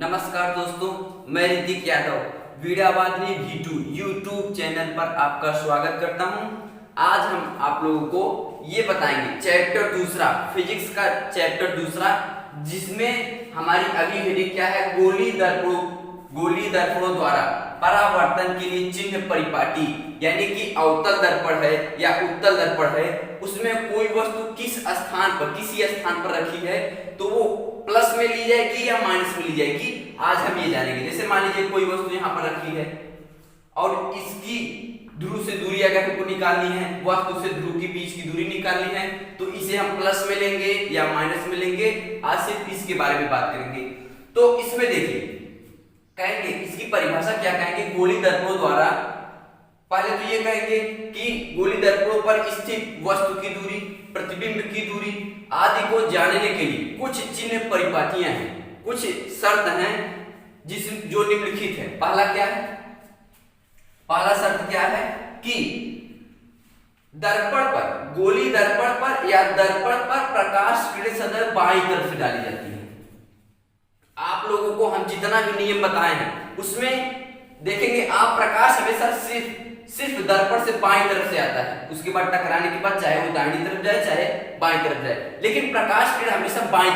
नमस्कार दोस्तों, मैं ऋतिक यादव वीडियोवादनी V2 यूट्यूब चैनल पर आपका स्वागत करता हूं। आज हम आप लोगों को ये बताएंगे चैप्टर दूसरा, फिजिक्स का चैप्टर दूसरा, जिसमें हमारी अगली हेडिंग क्या है, गोली दर्पणों द्वारा परावर्तन के लिए चिन्ह परिपाटी, यानी कि अवतल दर्पण है या उत्तल दर्पण है, उसमें कोई वस्तु किस स्थान पर, किसी स्थान पर रखी है तो वो प्लस में ली जाएगी या माइनस में ली जाएगी, आज हम ये जानेंगे। जैसे मान लीजिए कोई वस्तु यहाँ पर रखी है और इसकी ध्रुव से दूरी अगर हमको निकालनी है, वस्तु से ध्रुव के बीच की दूरी निकालनी है, तो इसे हम प्लस में लेंगे या माइनस में लेंगे, आज सिर्फ इसके बारे में बात करेंगे। तो इसमें देखिए कहेंगे, इसकी परिभाषा क्या कहेंगे, गोली दर्पणों द्वारा, पहले तो ये कहेंगे कि गोली दर्पणों पर स्थित वस्तु की दूरी, प्रतिबिंब की दूरी आदि को जानने के लिए कुछ चिन्ह परिपाटियां हैं, कुछ शर्त हैं जो निम्नलिखित है। पहला क्या है, पहला शर्त क्या है कि दर्पण पर, गोली दर्पण पर या दर्पण पर प्रकाश किरण सदैव बाईं तरफ से डाली जाती है। आप लोगों को हम जितना भी नियम बताए हैं उसमें देखेंगे आप, प्रकाश हमेशा सिर्फ दर्पण से बाईं तरफ से आता है, उसके बाद टकराने के बाद चाहे वो दाहिनी तरफ जाए चाहे बाईं तरफ जाए, लेकिन प्रकाश किरण हमेशा बाईं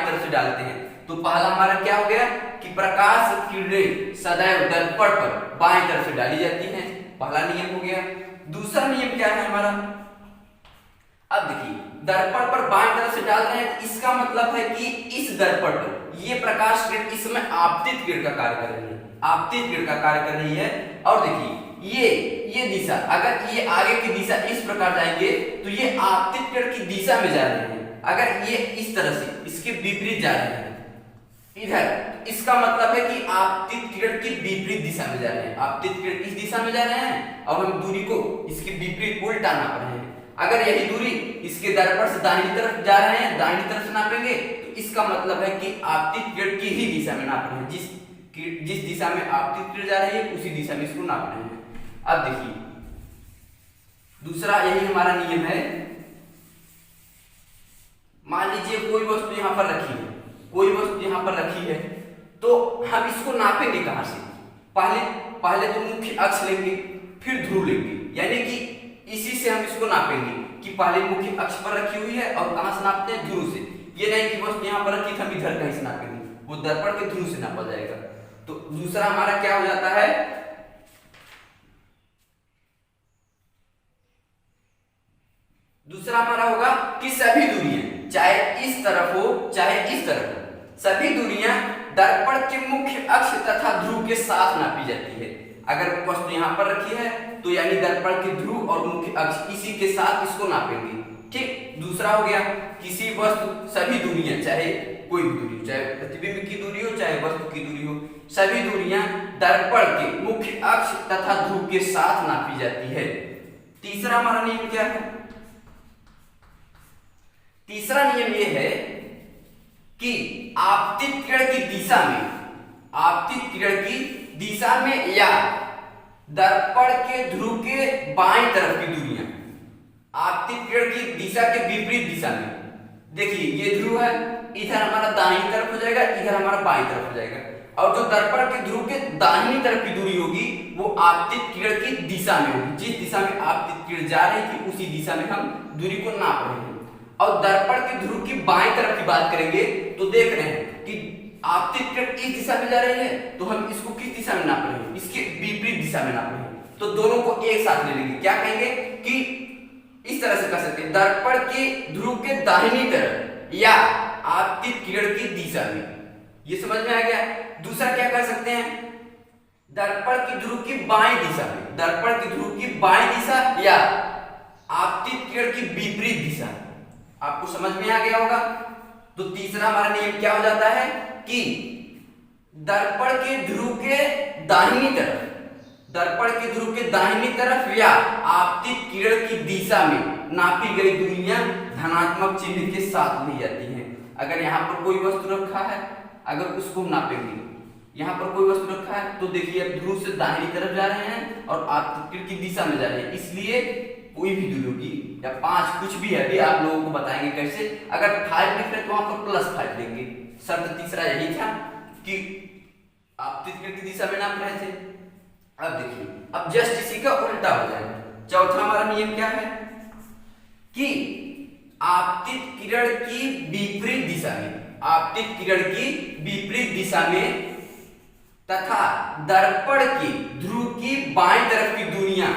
तरफ से डालते हैं। तो पहला हमारा क्या हो गया कि प्रकाश किरणें सदैव दर्पण पर बाईं तरफ से डाली जाती हैं, पहला नियम हो गया। दूसरा नियम क्या है हमारा, अब देखिए दर्पण पर बाईं तरफ से डाल रहे हैं, इसका मतलब है कि इस दर्पण पर ये प्रकाश किरण इस समय आपतित किरण का कार्य कर रही है, आपतित किरण का कार्य कर रही है। और देखिए ये दिशा, अगर ये आगे की दिशा इस प्रकार जाएंगे तो ये आपतित किरण की दिशा में जा रहे हैं, अगर ये इस तरह से इसके विपरीत जा रहे हैं इधर, इसका मतलब है कि आपतित किरण की विपरीत दिशा में जा रहे हैं, आपतित किरण इस दिशा में जा रहे हैं और हम दूरी को इसके विपरीत उल्टा नाप रहे हैं। अगर यही दूरी इसके दर्पण से दाहिनी तरफ जा रहे हैं, दाहिनी तरफ से नापेंगे तो इसका मतलब है कि आपतित किरण की ही दिशा में नाप रहे हैं, जिस दिशा में आपतित किरण जा रही है उसी दिशा में इसको नाप रहे हैं। अब देखिए दूसरा यही हमारा नियम है, मान लीजिए कोई वस्तु यहां पर रखी है, कोई वस्तु यहां पर रखी है, तो हम इसको नापेंगे कहां से, पहले तो मुख्य अक्ष लेंगे फिर ध्रुव लेंगे, यानी कि इसी से हम इसको नापेंगे कि पहले मुख्य अक्ष पर रखी हुई है और कहां से नापते हैं, ध्रुव से। ये नहीं कि वस्तु यहां पर रखी थी हम इधर कहीं से नापेंगे, वो दर्पण के ध्रुव से नापा जाएगा। तो दूसरा हमारा क्या हो जाता है, दूसरा हमारा होगा कि सभी दूरियां, चाहे इस तरफ हो चाहे इस तरफ हो, सभी दूरियां दर्पण के मुख्य अक्ष तथा ध्रुव के साथ नापी जाती है। अगर वस्तु यहां पर रखी है तो यानी दर्पण के ध्रुव और मुख्य अक्ष इसी के साथ इसको नापेंगे, ठीक। दूसरा हो गया किसी वस्तु, सभी दूरियां, चाहे कोई भी दूरी, चाहे प्रतिबिंब की दूरी हो चाहे वस्तु की दूरी हो, सभी दूरियां दर्पण के मुख्य अक्ष तथा ध्रुव के साथ नापी जाती है। तीसरा हमारा नियम क्या है, तीसरा नियम यह है कि आपतित किरण की दिशा में, आपतित किरण की दिशा में या दर्पण के ध्रुव के बाईं तरफ की दूरियां आपतित किरण की दिशा के विपरीत दिशा में, देखिए ये ध्रुव है, इधर हमारा दाहिनी तरफ हो जाएगा, इधर हमारा बाईं तरफ हो जाएगा, और जो दर्पण के ध्रुव के दाहिनी तरफ की दूरी होगी वो आपतित किरण की दिशा में होगी, जिस दिशा में आपतित किरण जा रही थी उसी दिशा में हम दूरी को नाप रहे हैं। और दर्पण के ध्रुव की बाईं तरफ की बात करेंगे तो देख रहे हैं कि आपतित किरण इस दिशा में जा रही है तो हम इसको किस दिशा में नाप रहे हैं, इसके विपरीत दिशा में नाप रहे हैं। तो दोनों को एक साथ ले लेंगे, क्या कहेंगे कि इस तरह से कर सकते हैं, दर्पण के ध्रुव के दाहिनी तरफ या आपतित किरण की दिशा में, ये समझ में आ गया। दूसरा क्या कर सकते हैं, दर्पण की ध्रुव की बाईं दिशा में, दर्पण की ध्रुव की बाईं दिशा या आपतित किरण की विपरीत दिशा, आपको समझ में आ गया होगा। तो तीसरा हमारा नियम क्या हो जाता है कि दर्पण के ध्रुव के दाहिनी तरफ, दर्पण के ध्रुव के दाहिनी तरफ या आपतित किरण की दिशा में नापी गई दूरियां धनात्मक चिन्ह के साथ ली जाती हैं। अगर यहां पर कोई वस्तु रखा है, अगर उसको हम नापेंगे, यहां पर कोई वस्तु रखा है तो देखिए ध्रुव से दाहिनी तरफ जा रहे हैं और आपतित किरण की दिशा में जा रहे हैं, इसलिए कोई भी दूरी होगी या 5 कुछ भी है, अभी आप लोगों को बताएंगे कैसे। अगर 5 लिख रहे तो वहां पर +5 लेंगे, शर्त तीसरा यही था। कि आपतित किरण की दिशा में नाप रहे थे। अब देखिए, अब जस्ट इसी का उल्टा हो जाएगा। चौथा हमारा नियम क्या है कि आपतित किरण की विपरीत दिशा में, आपतित किरण की विपरीत दिशा में तथा दर्पण की ध्रुव की बाएं तरफ की दूरियां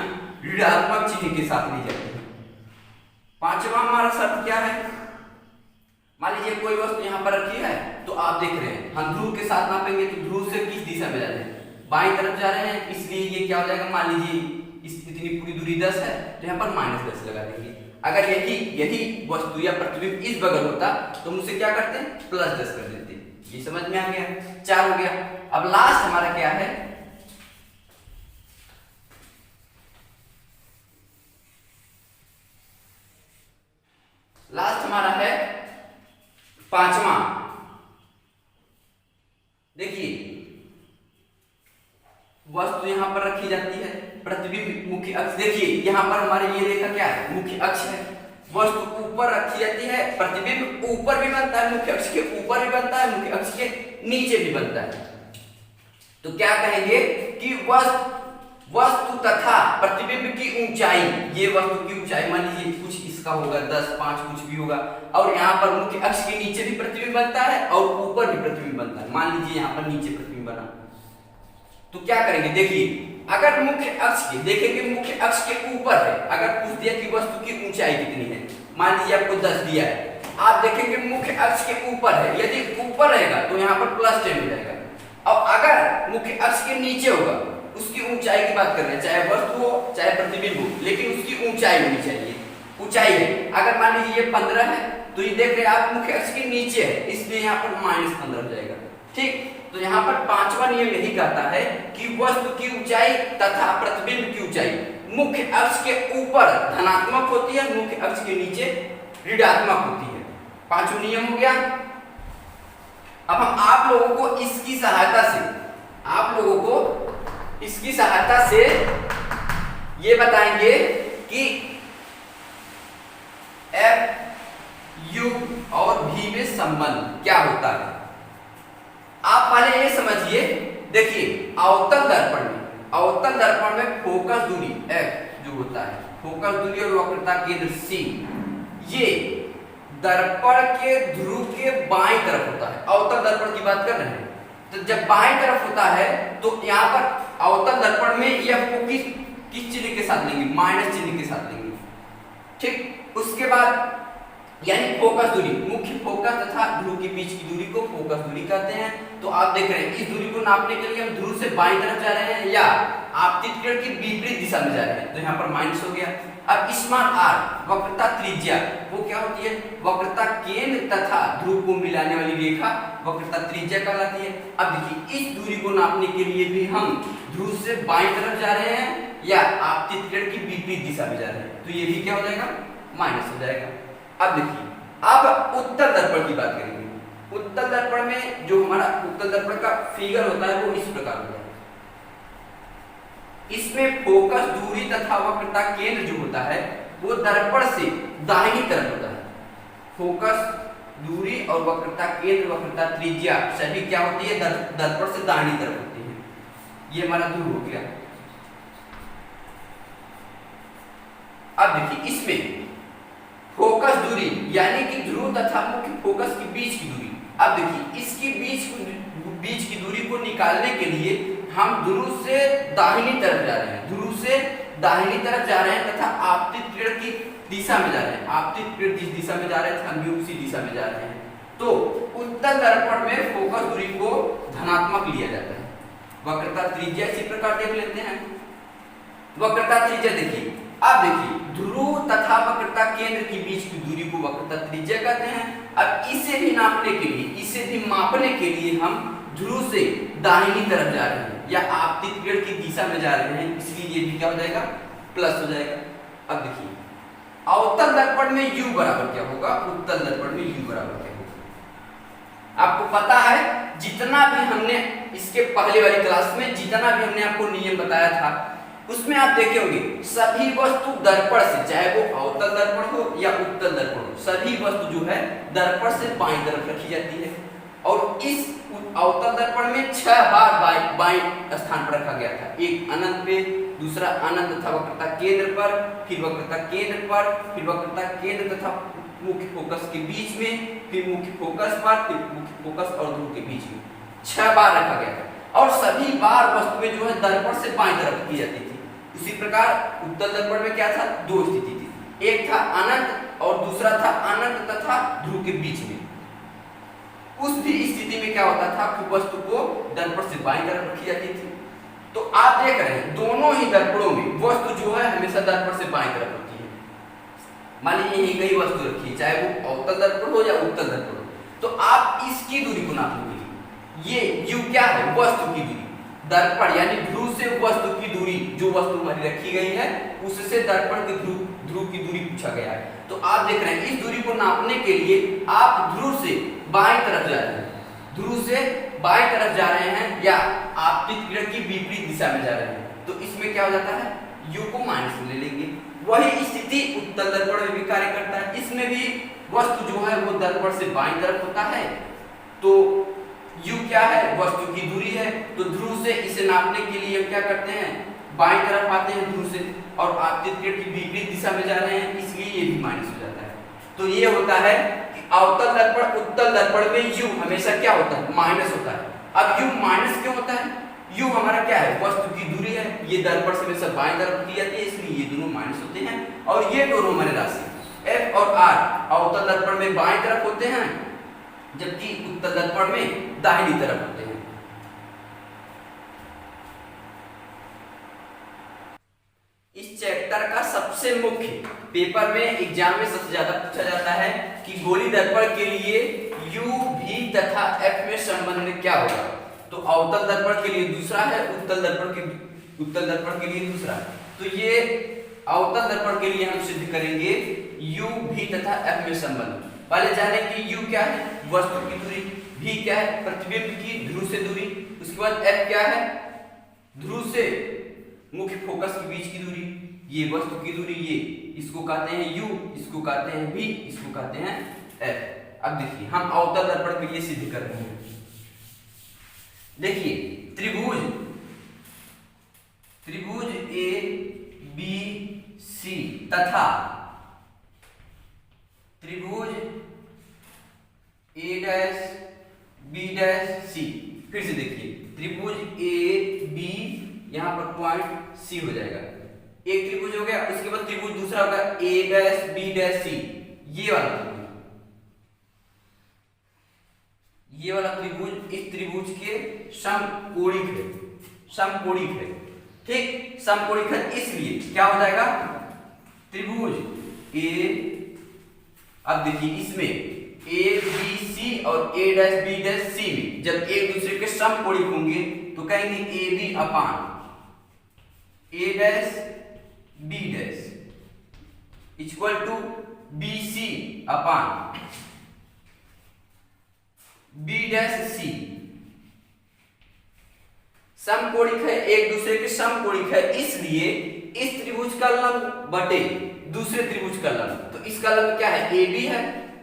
ऋणात्मक चिन्ह के साथ ली जाती है। पांचवा हमारा शर्त क्या है, मान लीजिए कोई वस्तु यहां पर रखी है, तो आप देख रहे हैं हम ध्रुव के साथ नापेंगे तो ध्रुव से किस दिशा में जा रहे हैं, बाईं तरफ जा रहे हैं, इसलिए ये क्या हो जाएगा, मान लीजिए इस इतनी पूरी दूरी 10 है तो यहाँ पर -10 लगा देंगे। अगर यही वस्तु या प्रतिबिंब इस बगल होता तो मुझसे क्या करते हैं, +10 कर देते। ये समझ में आ गया, 4 हो गया। अब लास्ट हमारा क्या है, लास्ट हमारा है पांचवा। देखिए वस्तु यहां पर रखी जाती है, प्रतिबिंब मुख्य अक्ष, देखिए यहां पर हमारे ये रेखा क्या है, मुख्य अक्ष है। वस्तु ऊपर रखी जाती है, प्रतिबिंब ऊपर भी बनता है, मुख्य अक्ष के ऊपर भी बनता है, मुख्य अक्ष के नीचे भी बनता है। तो क्या कहेंगे कि वस्तु तथा प्रतिबिंब की ऊंचाई, ये वस्तु की ऊंचाई मान लीजिए कुछ इसका होगा 10, 5 कुछ भी होगा, और यहाँ पर मुख्य अक्ष के नीचे भी प्रतिबिंब बनता है और ऊपर भी प्रतिबिंब बनता है। मान लीजिए यहाँ पर नीचे प्रतिबिंब बना, तो क्या करेंगे, देखिए अगर मुख्य अक्ष के, देखेंगे मुख्य अक्ष के ऊपर है, अगर पूछ दिया कि वस्तु की ऊंचाई कितनी है, मान लीजिए आपको 10 दिया है, आप देखेंगे मुख्य अक्ष के ऊपर है, यदि ऊपर रहेगा तो यहाँ पर +10 हो जाएगा। और अगर मुख्य अक्ष के नीचे होगा, उसकी ऊंचाई की बात कर रहे हैं, चाहे वस्तु हो चाहे प्रतिबिंब हो, लेकिन उसकी ऊंचाई होनी चाहिए, ऊंचाई है। अगर मान लीजिए ये 15 है तो ये देख रहे हैं आप मुख्य अक्ष के नीचे है, इसलिए यहाँ पर -15 हो जाएगा। ठीक, तो यहाँ पर पांचवा नियम यही कहता है कि वस्तु की ऊंचाई तथा प्रतिबिंब की ऊंचाई मुख्य अक्ष के ऊपर धनात्मक होती है, मुख्य अक्ष के नीचे ऋणात्मक होती है। पांचवा नियम हो गया। अब हम आप लोगों को इसकी सहायता से, आप लोगों को इसकी सहायता से ये बताएंगे कि F, U और V में संबंध क्या होता है। आप पहले ये समझिए, देखिए अवतल दर्पण में फोकस दूरी F जो होता है, फोकस दूरी और वक्रता केंद्र C, ये दर्पण के ध्रुव के बाईं तरफ होता है। अवतल दर्पण की बात कर रहे हैं, तो जब बाईं तरफ होता है तो यहाँ पर अवतल दर्पण में F को किस चिन्ह के साथ लेंगे, माइनस चिन्ह के साथ लेंगे। ठीक, उसके बाद यानी फोकस दूरी, मुख्य फोकस तथा ध्रुव के बीच की दूरी को फोकस दूरी कहते हैं। तो आप देख रहे हैं इस दूरी को नापने के लिए हम ध्रुव से बाईं तरफ जा रहे हैं या आपतित किरण की विपरीत दिशा में जा रहे हैं, तो यहाँ पर माइनस हो गया। अब स्मॉल r वक्रता त्रिज्या, वो क्या होती है, वक्रता केंद्र तथा ध्रुव को मिलाने वाली रेखा वक्रता त्रिज्या कहलाती है। अब देखिए इस दूरी को नापने के लिए भी हम ध्रुव से बाईं तरफ जा रहे हैं या आपतित किरण की विपरीत दिशा में जा रहे हैं, तो ये भी क्या हो जाएगा, माइनस हो जाएगा। अब देखिए अब उत्तल दर्पण की बात करेंगे। उत्तल दर्पण में जो हमारा उत्तल दर्पण का फिगर होता है वो इस प्रकार होता है। इसमें फोकस दूरी तथा वक्रता केंद्र जो होता है वो दर्पण से दाहिनी तरफ होता है। फोकस दूरी और वक्रता केंद्र वक्रता त्रिज्या सभी क्या होती है, दर्पण से दाहिनी तरफ होती है। ये हमारा ध्रुव हो गया। अब देखिए इसमें फोकस दूरी यानी कि ध्रुव तथा मुख्य फोकस के बीच की दूरी, अब देखिए इसकी बीच की दूरी को निकालने के लिए हम ध्रुव से दाहिनी तरफ जा रहे हैं, ध्रुव से दाहिनी तरफ जा रहे हैं तथा आपतित किरण की दिशा में जा रहे हैं। आपतित किरण जिस दिशा में जा रहे थे हम भी उसी दिशा में जा रहे हैं। तो उत्तल दर्पण में फोकस दूरी को धनात्मक लिया जाता है। वक्रता त्रिज्या इसी प्रकार देख लेते हैं। वक्रता त्रिज्या देखिए, अब देखिए ध्रुव तथा वक्रता केंद्र के बीच की दूरी को वक्रता त्रिज्या कहते हैं। अब इसे भी नापने के लिए, इसे भी मापने के लिए हम ध्रुव से दाहिनी तरफ जा रहे हैं या आपतित किरण की दिशा में जा रहे हैं, इसलिए ये भी क्या हो जाएगा, प्लस हो जाएगा। अब देखिए अवतल दर्पण में U बराबर क्या होगा, उत्तल दर्पण में U बराबर क्या होगा। आपको पता है जितना भी हमने इसके पहले वाली क्लास में जितना भी हमने आपको नियम बताया था उसमें आप देखे होंगे सभी वस्तु दर्पण से, चाहे वो अवतल दर्पण हो या उत्तल दर्पण हो, सभी वस्तु जो है दर्पण से बाईं तरफ रखी जाती है। और इस अवतल दर्पण में 6 बार बाएं स्थान पर रखा गया था। एक अनंत पे, दूसरा अनंत तथा वक्रता केंद्र पर, फिर वक्रता केंद्र पर, फिर वक्रता केंद्र तथा मुख्य फोकस के बीच में, फिर मुख्य फोकस पर, फिर मुख्य फोकस और ध्रुव के बीच में 6 बार रखा गया था। और सभी बार वस्तुएं जो है दर्पण से बाएं तरफ की जाती थी। इसी प्रकार उत्तल दर्पण में क्या था, 2 स्थिति थी, एक था अनंत और दूसरा था अनंत तथा ध्रुव के बीच में। उस भी स्थिति में क्या होता था कि वस्तु को दर्पण से बाईं तरफ रखी जाती थी। तो आप देख रहे हैं दोनों ही दर्पणों में वस्तु जो है हमेशा दर्पण से बाईं तरफ होती है। मान लीजिए यही कई वस्तु रखी है, चाहे वो अवतल दर्पण हो या उत्तल दर्पण हो, तो आप इसकी दूरी को नापेंगे। ये u क्या है, वस्तु की दूरी, दर्पण यानी ध्रुव से वस्तु की दूरी, जो वस्तु हमारी रखी गई है उससे दर्पण के ध्रुव की दूरी पूछा गया है। तो आप देख रहे हैं इस दूरी को नापने के लिए आप ध्रुव से बाएं तरफ जा रहे हैं, ध्रुव से बाएं तरफ जा रहे हैं या आपतित किरण की विपरीत दिशा में जा रहे हैं। तो इसमें क्या हो जाता है, u को माइनस में ले लेंगे। वही स्थिति उत्तल दर्पण में भी कार्य करता है। इसमें भी वस्तु जो है वो दर्पण से बाईं तरफ होता है। तो u क्या है, वस्तु की दूरी है। तो ध्रुव से इसे नापने के लिए हम क्या करते हैं, बाईं तरफ आते हैं ध्रुव से, और आपतित किरण की विपरीत दिशा में जा रहे हैं, इसलिए ये भी माइनस हो जाता है। तो ये होता है कि अवतल दर्पण उत्तल दर्पण में u हमेशा क्या होता है, माइनस होता है। अब u माइनस क्यों होता है, u हमारा क्या है, वस्तु की दूरी है, ये दर्पण से हमेशा बाईं तरफ की जाती है, इसलिए ये दोनों माइनस होते हैं। और ये दोनों हमारे राशि f और r अवतल दर्पण में बाईं तरफ होते हैं, जबकि उत्तल दर्पण में दाहिनी तरफ होते हैं। इस चैप्टर का सबसे मुख्य पेपर में एग्जाम में सबसे ज्यादा पूछा जाता है कि गोली दर्पण के लिए u, v तथा f में संबंध क्या होगा। तो अवतल दर्पण के लिए दूसरा है, उत्तल दर्पण के लिए दूसरा है। तो ये अवतल दर्पण के लिए हम सिद्ध करेंगे u, v तथा f में संबंध। पहले जाने कि u क्या है, वस्तु की दूरी, v क्या है, प्रतिबिंब की ध्रुव से दूरी, उसके बाद f क्या है, ध्रुव से मुख्य फोकस के बीच की दूरी, ये वस्तु की दूरी, ये इसको कहते हैं u, इसको कहते हैं v, इसको कहते हैं f। अब देखिए हम अवतल दर्पण के लिए सिद्ध कर रहे हैं। देखिए त्रिभुज a b c तथा त्रिभुज a dash b dash c। फिर से देखिए त्रिभुज a b, यहां पर पॉइंट c हो जाएगा, एक त्रिभुज हो गया। उसके बाद त्रिभुज दूसरा होगा a dash b dash c, ये वाला त्रिभुज इस त्रिभुज के समकोणिक है, ठीक, समकोणिक है, इसलिए क्या हो जाएगा, त्रिभुज a, अब देखिए इसमें a b c और a dash b dash c में जब एक दूसरे के समकोणिक होंगे तो कहेंगे a b upon a dash b dash equal to b c upon b dash c। समकोणिक है, एक दूसरे के समकोणिक है, इसलिए इस त्रिभुज का लंब बटे दूसरे त्रिभुज का लंब, तो इसका लंब क्या है, AB है,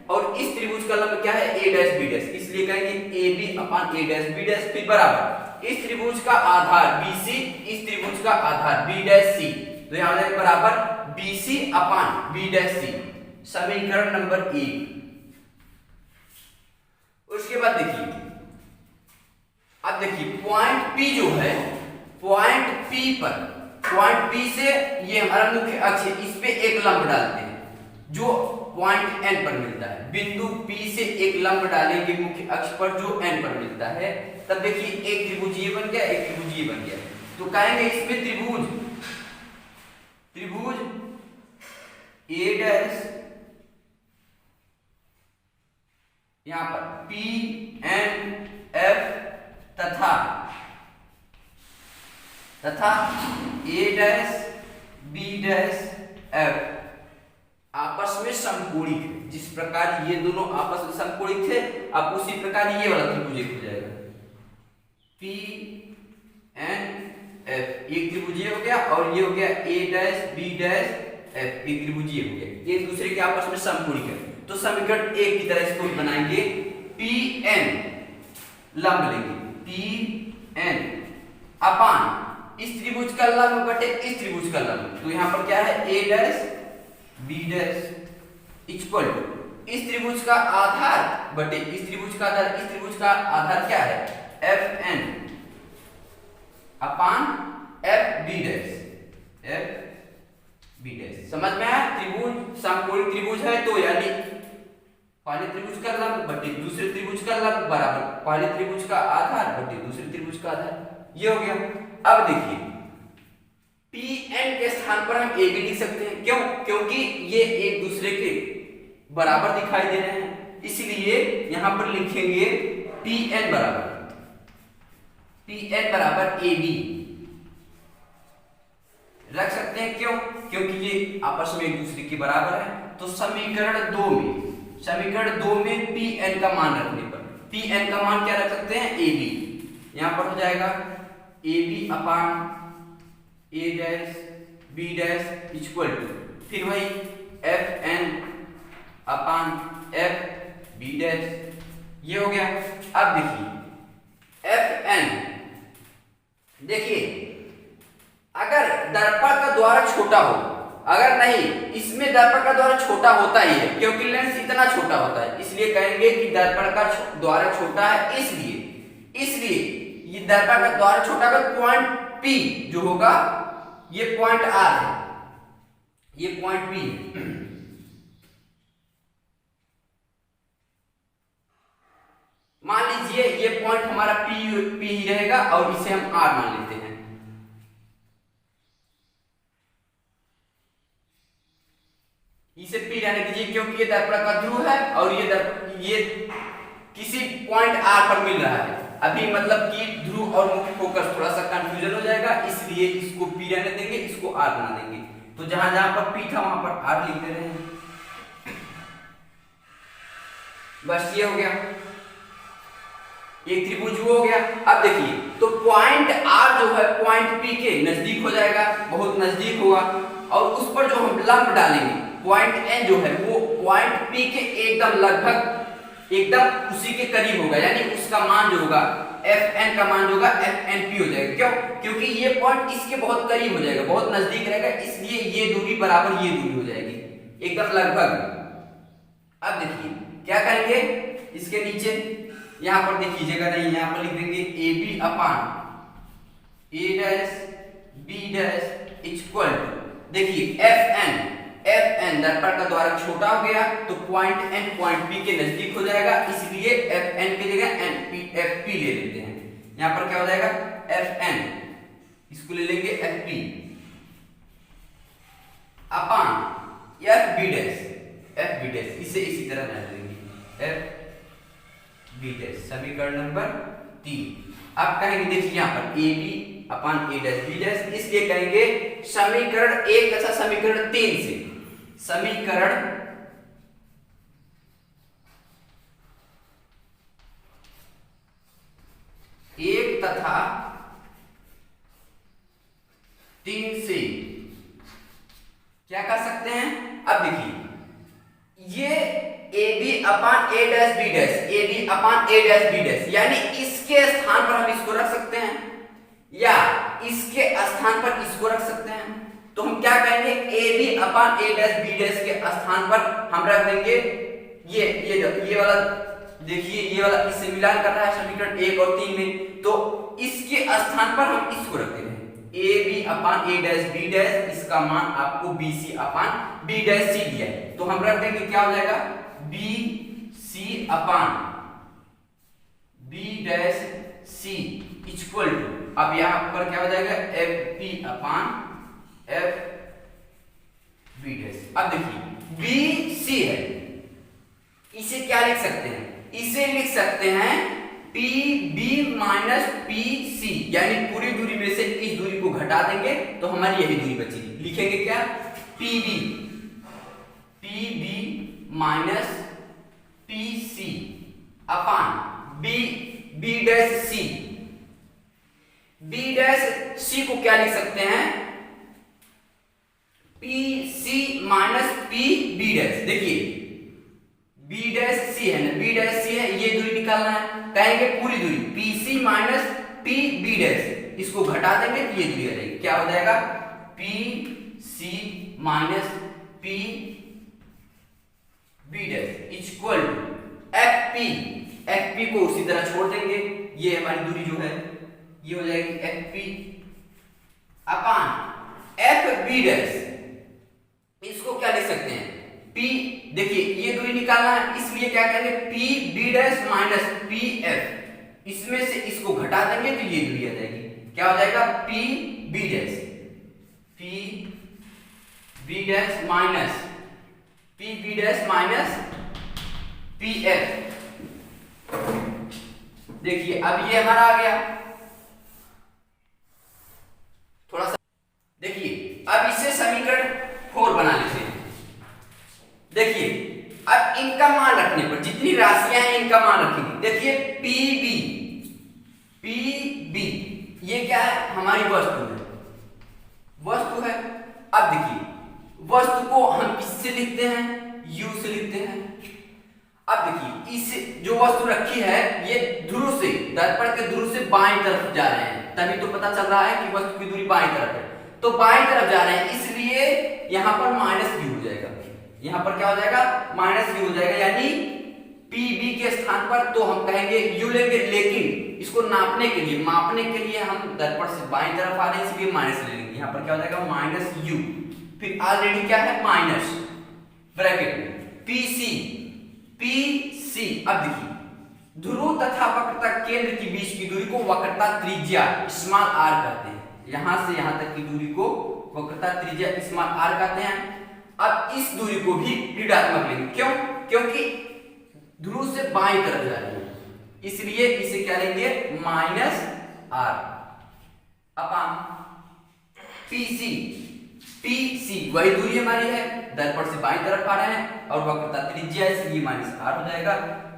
और इस त्रिभुज का लंब क्या है, A डैश B डैश, इसलिए कहेंगे AB upon A dash B dash. फिर बराबर इस त्रिभुज का आधार BC, इस त्रिभुज का आधार B डैश C, तो यहां जाएगा बराबर BC upon B dash C, समीकरण नंबर 1। उसके बाद देखिए, अब देखिए पॉइंट P जो है, पॉइंट P से ये हमारा मुख्य अक्ष है, इस पे एक लंब डालते हैं जो पॉइंट N पर मिलता है। बिंदु P से एक लंब डालेंगे मुख्य अक्ष पर जो N पर मिलता है, तब देखिए एक त्रिभुज ये बन गया, एक त्रिभुज ये बन गया। तो कहेंगे इसमें त्रिभुज A डैश, यहां पर P N F तथा A dash B dash F आपस में समकोणिक है। जिस प्रकार ये दोनों आपस में समकोणिक थे, अब उसी प्रकार ये वाला त्रिभुज एक हो जाएगा P N F, एक त्रिभुज ये हो गया और ये हो गया A dash B dash F, एक त्रिभुज ये हो गया, एक दूसरे के आपस में समकोणिक है। तो समीकरण 1 की तरह इसको बनाएंगे P N लंब लेंगे, पी एन अपान इस त्रिभुज का लंब बटे इस त्रिभुज का लंब। तो यहाँ पर क्या है, A dash B dash equal to इस त्रिभुज का आधार बटे इस त्रिभुज का आधार। इस त्रिभुज का आधार क्या है, F N upon F B dash, F B dash. समझ में आया? त्रिभुज समकोणीय त्रिभुज है तो यानी पहले त्रिभुज का लंब बटे दूसरे त्रिभुज का लंब बराबर पहले त्रिभुज का आधार बटे दूसरे त्रिभुज का आधार। ये हो गया। अब देखिए Pn के स्थान पर हम a भी लिख सकते हैं। क्यों? क्योंकि ये एक दूसरे के बराबर दिखाई दे रहे हैं, इसलिए यहां पर लिखेंगे Pn बराबर ab रख सकते हैं। क्यों? क्योंकि ये आपस में एक दूसरे के बराबर है। तो समीकरण 2 में Pn का मान रखने पर Pn का मान क्या रख सकते हैं, ab। यहां पर हो जाएगा ab upon a dash b dash equal to फिर वही F N upon F B dash. ये हो गया। अब देखिए एफ एन, देखिए अगर दर्पण का द्वारा छोटा हो, अगर नहीं इसमें दर्पण का द्वारा छोटा होता ही है क्योंकि लेंस इतना छोटा होता है, इसलिए कहेंगे कि दर्पण का द्वारा छोटा है। इसलिए ये दर्पण का द्वारा छोटा का पॉइंट P जो होगा ये पॉइंट R है, ये पॉइंट P है। मान लीजिए ये पॉइंट हमारा P ही रहेगा और इसे हम R मान लेते हैं। इसे P रहने दीजिए क्योंकि ये दर्पण का ध्रुव है और ये किसी पॉइंट R पर मिल रहा है। अभी मतलब कि ध्रुव और मुख्य फोकस थोड़ा सा कंफ्यूजन हो जाएगा, इसलिए इसको P रहने देंगे, इसको R बना देंगे। तो जहां जहां पर P था वहां पर R लिख दे रहे हैं। बस ये हो गया, एक त्रिभुज हो गया। अब देखिए तो पॉइंट R जो है पॉइंट P के नजदीक हो जाएगा, बहुत नजदीक होगा, और उस पर जो हम लंब डालेंगे पॉइंट N जो है वो पॉइंट P के एकदम लगभग एकदम उसी के करीब होगा, यानी उसका मान जो होगा Fn का मान जो होगा FnP हो जाएगा। क्यों? क्योंकि ये पॉइंट इसके बहुत करीब हो जाएगा, बहुत नजदीक रहेगा, इसलिए ये दूरी बराबर ये दूरी हो जाएगी एकदम लगभग। अब देखिए क्या करेंगे, इसके नीचे यहां पर देखिएगा नहीं, यहां पर लिख देंगे AB upon A dash B dash equal to देखिए Fn दर्पण का द्वारा छोटा हो गया तो पॉइंट N पॉइंट P के नजदीक हो जाएगा, इसलिए Fn की जगह FP ले लेते हैं। यहां पर क्या हो जाएगा Fn, इसको ले लेंगे FP अपान FB डैश, इसे इसी तरह रख देंगे FB डैश। समीकरण नंबर 3। अब कहेंगे देखिए यहां पर AB upon A dash B dash, इसलिए कहेंगे समीकरण 1 तथा समीकरण 3 से समीकरण 1 तथा 3 से क्या कर सकते हैं। अब देखिए ये AB upon A dash B dash, AB upon A dash B dash, यानी इसके स्थान पर हम इसको रख सकते हैं या इसके स्थान पर इसको रख सकते हैं। तो हम क्या कहेंगे AB upon A dash B dash के स्थान पर हम रख देंगे ये वाला, देखिए ये वाला इससे मिलान कर रहा है समीकरण 1 और 3 में, तो इसके स्थान पर हम इसको रख देंगे AB upon A dash B dash, इसका मान आपको BC upon B dash C दिया है, तो हम रख देंगे क्या हो जाएगा BC upon B dash C equal to, अब यहां पर क्या हो जाएगा FP अपान FB डैश। अब देखिए BC है, इसे क्या लिख सकते हैं, इसे लिख सकते हैं PB माइनस PC, यानी पूरी दूरी में से इस दूरी को घटा देंगे तो हमारी यही दूरी बचेगी। लिखेंगे क्या PB माइनस PC अपान B dash C। B dash C को क्या लिख सकते हैं PC माइनस PB डैश। देखिए बी डैश सी है ना, बी डैश सी है, ये दूरी निकालना है। कहेंगे पूरी दूरी P C minus P B dash, इसको घटा देंगे तो ये दूरी आ जाएगी। क्या हो जाएगा? P C minus P B dash equal to F P. F P को उसी तरह छोड़ देंगे, ये हमारी दूरी जो है ये हो जाएगी F P upon F B dash. इसको क्या लिख सकते हैं? P, देखिए ये दूरी निकालना है, इसलिए क्या करेंगे? P B dash minus P F, इसमें से इसको घटा देंगे तो ये दूरी आ जाएगी। क्या हो जाएगा? P B dash, P B dash minus P B dash minus P F. देखिए अब ये हमारा आ गया। थोड़ा सा देखिए, अब इसे समीकरण 4 बना लेते हैं। देखिए अब इनका मान रखने पर, जितनी राशियां हैं इनका मान रखेंगे। देखिए पी बी ये क्या है? हमारी वस्तु है, वस्तु है। अब देखिए वस्तु को हम किससे लिखते हैं? यू से लिखते हैं। अब देखिए इस जो वस्तु रखी है ये ध्रुव से, दर्पण के ध्रुव से बाईं तरफ जा रहे हैं, तभी तो पता चल रहा है कि वस्तु की दूरी बाईं तरफ है। तो बाईं तरफ जा रहे हैं, इसलिए यहां पर माइनस यू हो जाएगा। यहां पर क्या हो जाएगा? माइनस यू हो जाएगा, यानी पी बी के स्थान पर तो हम कहेंगे यू लेंगे, लेकिन इसको नापने के लिए, मापने के लिए हम दर्पण से बाईं तरफ आ रहे हैं, इसलिए माइनस ले लेंगे। यहां पर क्या हो जाएगा? माइनस यू, फिर ऑलरेडी क्या है? माइनस ब्रैकेट में पी सी। अब देखिए ध्रुव तथा वक्रता केंद्र के बीच की दूरी को वक्रता त्रिज्या स्मॉल आर कहते हैं। यहां से यहां तक की दूरी को वक्रता त्रिज्या स्मॉल आर कहते हैं। अब इस दूरी को भी ऋणात्मक लेंगे, क्यों? क्योंकि ध्रुव से बाईं तरफ जा रही है, इसलिए इसे क्या लेंगे? Minus R upon P C वही दूरी हमारी है, दर्पण से बाईं तरफ आ रहे हैं और वक्रता त्रिज्या इसलिए माइनस आर हो जाएगा।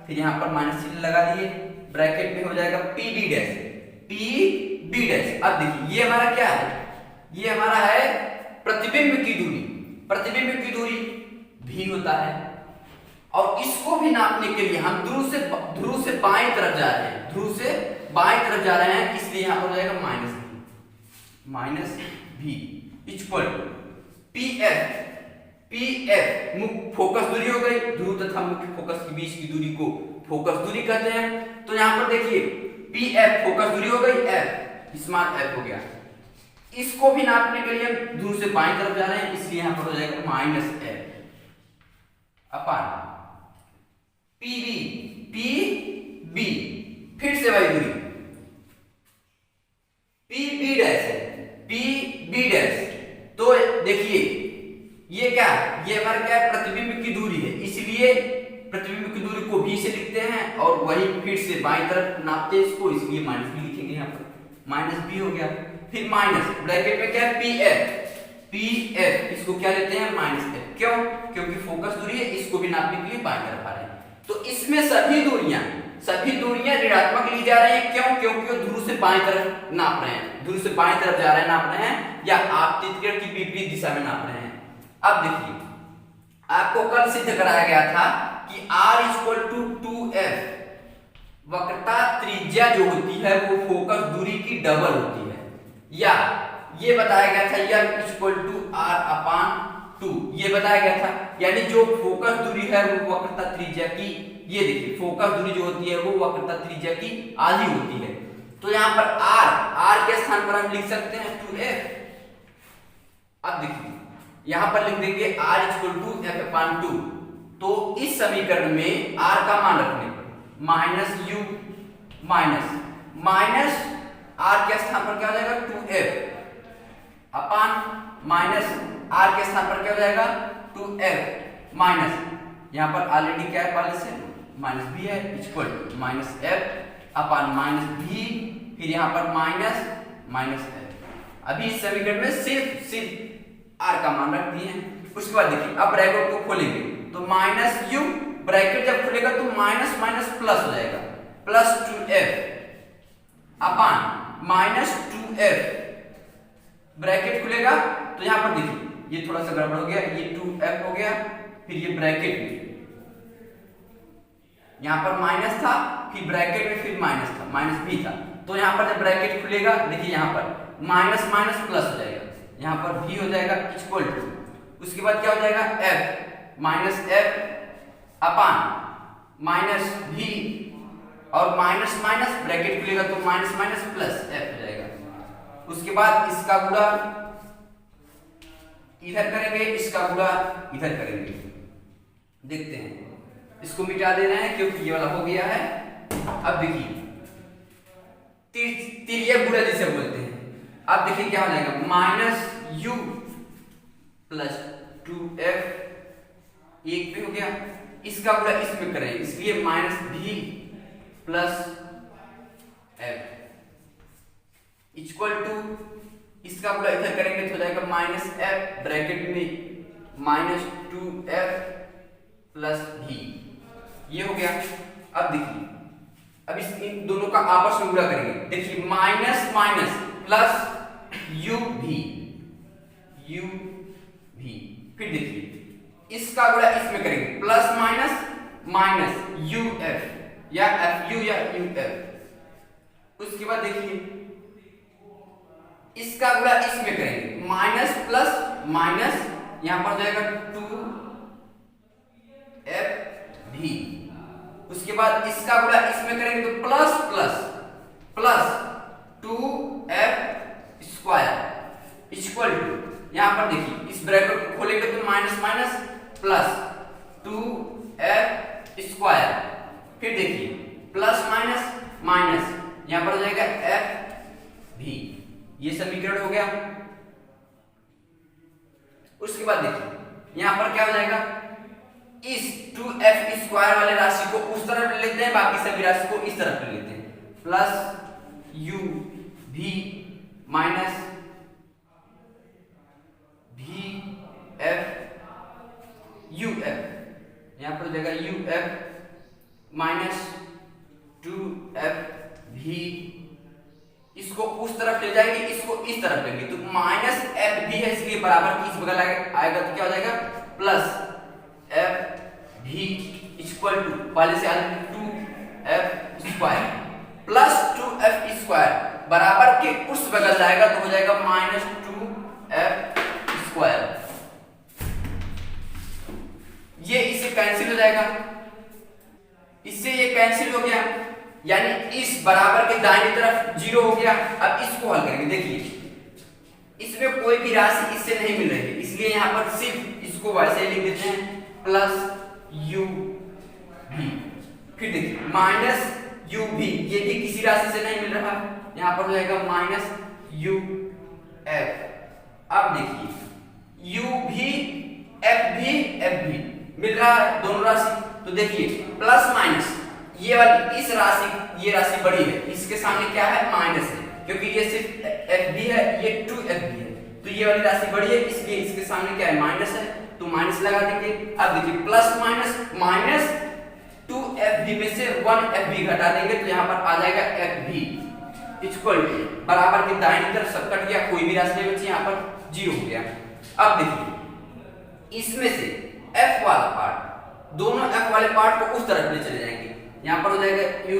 फिर यहां पर माइनस चिन्ह लगा दिए, ब्रैकेट में हो जाएगा पी बी डैश। अब देखिए ये हमारा क्या है? ये हमारा है प्रतिबिंब की दूरी। प्रतिबिंब की दूरी भी होता है, और इसको भी नापने के लिए हम ध्रुव से बाईं तरफ जा रहे हैं, ध्रुव से बाईं तरफ जा रहे हैं, इसलिए यहां पर हो जाएगा माइनस भी इक्वल टू पी एफ मुख्य फोकस दूरी हो गई। ध्रुव तथा मुख्य फोकस के बीच की दूरी को फोकस दूरी कहते हैं। तो यहां पर देखिए पी एफ फोकस दूरी हो गई, एफ स्मॉल एफ हो गया। इसको भी नापने के लिए हम ध्रुव से बाईं तरफ जा रहे हैं, इसलिए यहां पर हो जाएगा माइनस एफ अपान पी बी। फिर से वही दूरी पी बी डैश है, पी बी डैश। तो देखिए ये क्या है? ये हमारा क्या है? प्रतिबिंब की दूरी है, इसलिए प्रतिबिंब की दूरी को भी से लिखते हैं और वही फिर से बाईं तरफ नापते हैं इसको, इसलिए माइनस भी लिखेंगे। यहां पर माइनस बी हो गया, फिर माइनस ब्रैकेट में क्या है? पी एफ इसको क्या लेते हैं? Minus F. क्यों? क्योंकि फोकस दूरी है, इसको भी नापने के लिए बाईं तरफ आ रहे हैं। तो इसमें सभी दूरियां ऋणात्मक ली जा रही हैं। क्यों? क्योंकि वो ध्रुव से बाईं तरफ नाप रहे हैं, ध्रुव से बाईं तरफ जा रहे हैं, नाप रहे हैं, या आपतित किरण की विपरीत दिशा में नाप रहे हैं। अब देखिए आपको कल सिद्ध कराया गया था कि R इक्वल टू 2f, वक्रता त्रिज्या जो होती है वो फोकस दूरी की डबल होती है, या ये बताया गया था यह इक्वल टू R अपान 2, ये बताया गया था। यानी जो फोकस दूरी है वो वक्रता त्रिज्या की, ये देखिए फोकस दूरी जो होती है वो वक्रता त्रिज्या की आधी होती है। तो यहां पर R के स्थान पर हम लिख सकते हैं 2f। अब देखिए यहां पर लिख देंगे R इक्वल टू f अपान 2। तो इस समीकरण में R का मान रखने पर माइनस यू माइनस R के स्थान पर क्या हो जाएगा? 2f अपान माइनस R के स्थान पर क्या हो जाएगा? 2f माइनस, यहां पर ऑलरेडी क्या है? पहले से माइनस भी है, equal minus f upon minus भी, फिर यहां पर माइनस f। अभी इस समीकरण में सिर्फ R का मान रख दिए हैं। उसके बाद देखिए अब ब्रैकेट को खोलेंगे तो माइनस यू, ब्रैकेट जब खुलेगा तो माइनस माइनस प्लस हो जाएगा, plus 2f upon minus 2f, bracket खुलेगा तो यहां पर देखिए ये थोड़ा सा गड़बड़ हो गया, ये 2f हो गया, फिर ये ब्रैकेट में यहाँ पर माइनस था, फिर ब्रैकेट में फिर माइनस था, माइनस भी था, तो यहाँ पर जब ब्रैकेट खुलेगा देखिए यहाँ पर माइनस माइनस प्लस हो जाएगा, यहाँ पर भी हो जाएगा इक्वल टू, उसके बाद क्या हो जाएगा F minus F upon minus भी, और माइनस माइनस ब्रैकेट खुलेगा तो माइनस माइनस प्लस एफ हो जाएगा। उसके बाद इसका गुणा इधर करेंगे, इसका गुणा इधर करेंगे। देखते हैं, इसको मिटा दे रहे हैं क्योंकि ये वाला हो गया है। अब देखिए तिर्यक गुणा जिसे बोलते हैं, अब देखिए क्या हो जाएगा माइनस यू प्लस 2f एक पे हो गया, इसका गुणा इसमें करें इसलिए माइनस भी प्लस एफ इक्वल टू, इसका गुणा इधर करेंगे तो हो जाएगा माइनस एफ ब्रैकेट में माइनस 2f प्लस भी, ये हो गया। अब देखिए अब इस इन दोनों का आपस में गुणा करेंगे, देखिए माइनस माइनस प्लस यू भी, फिर देखिए इसका गुणा इसमें करेंगे plus minus minus U F या एफ यू या यू एफ। उसके बाद देखिए इसका गुणा इसमें करेंगे माइनस प्लस माइनस, यहां पर जाएगा 2f भी। उसके बाद इसका गुणा इसमें करेंगे तो plus plus plus 2f square equal to, यहां पर देखिए इस ब्रैकेट को खोलेंगे तो minus minus plus 2f square, फिर देखिए प्लस माइनस माइनस, यहां पर हो जाएगा f भी, ये समीकरण हो गया। उसके बाद देखिए यहां पर क्या हो जाएगा, इस 2f स्क्वायर वाले राशि को उस तरफ ले लेते हैं, बाकी सभी राशि को इस तरफ ले लेते हैं, प्लस u भी माइनस भी एफ यू एफ, यहां पर हो जाएगा यू एफ माइनस 2f भी, इसको उस तरफ ले जाएंगे, इसको इस तरफ लेंगे तो माइनस एफ भी है इसलिए बराबर की इस बगल आएगा तो क्या हो जाएगा प्लस एफ भी इक्वल टू, पहले से आगे 2f square plus 2f square बराबर के उस बगल जाएगा तो हो जाएगा माइनस 2f स्क्वायर, ये इससे कैंसिल हो जाएगा, इससे ये कैंसिल हो गया, यानी इस बराबर के दाहिनी तरफ 0 हो गया। अब इसको हल करेंगे, देखिए इसमें कोई भी राशि इससे नहीं मिल रही है इसलिए यहां पर सिर्फ इसको वैसे लिख देते हैं प्लस यू भी, फिर देखिए माइनस यू भी, ये भी किसी राशि से नहीं मिल रहा, यहां पर हो जाएगा माइनस यू एफ। अब देखिए यू भी एफ भी मिल रहा है दोनों राशि, तो देखिए प्लस माइनस ये वाली इस राशि, ये राशि बड़ी है, इसके सामने क्या है माइनस है, क्योंकि ये सिर्फ एफ भी है, ये 2f भी है, तो ये वाली राशि बड़ी है इसलिए इसके सामने क्या है माइनस है, तो माइनस लगा देंगे। अब देखिए प्लस माइनस माइनस 2f भी में से 1f भी घटा देंगे तो यहाँ पर आ जाएगा f भी इक्वल टू, बराबर के दाहिनी तरफ सब कट गया, कोई भी राशि नहीं बची, यहाँ पर 0 हो गया। अब देखिए इसमें से f वाला पार्ट, दोनों f वाले पार्ट को उस तरफ ले चले जाएंगे, यहाँ पर हो जाएगा u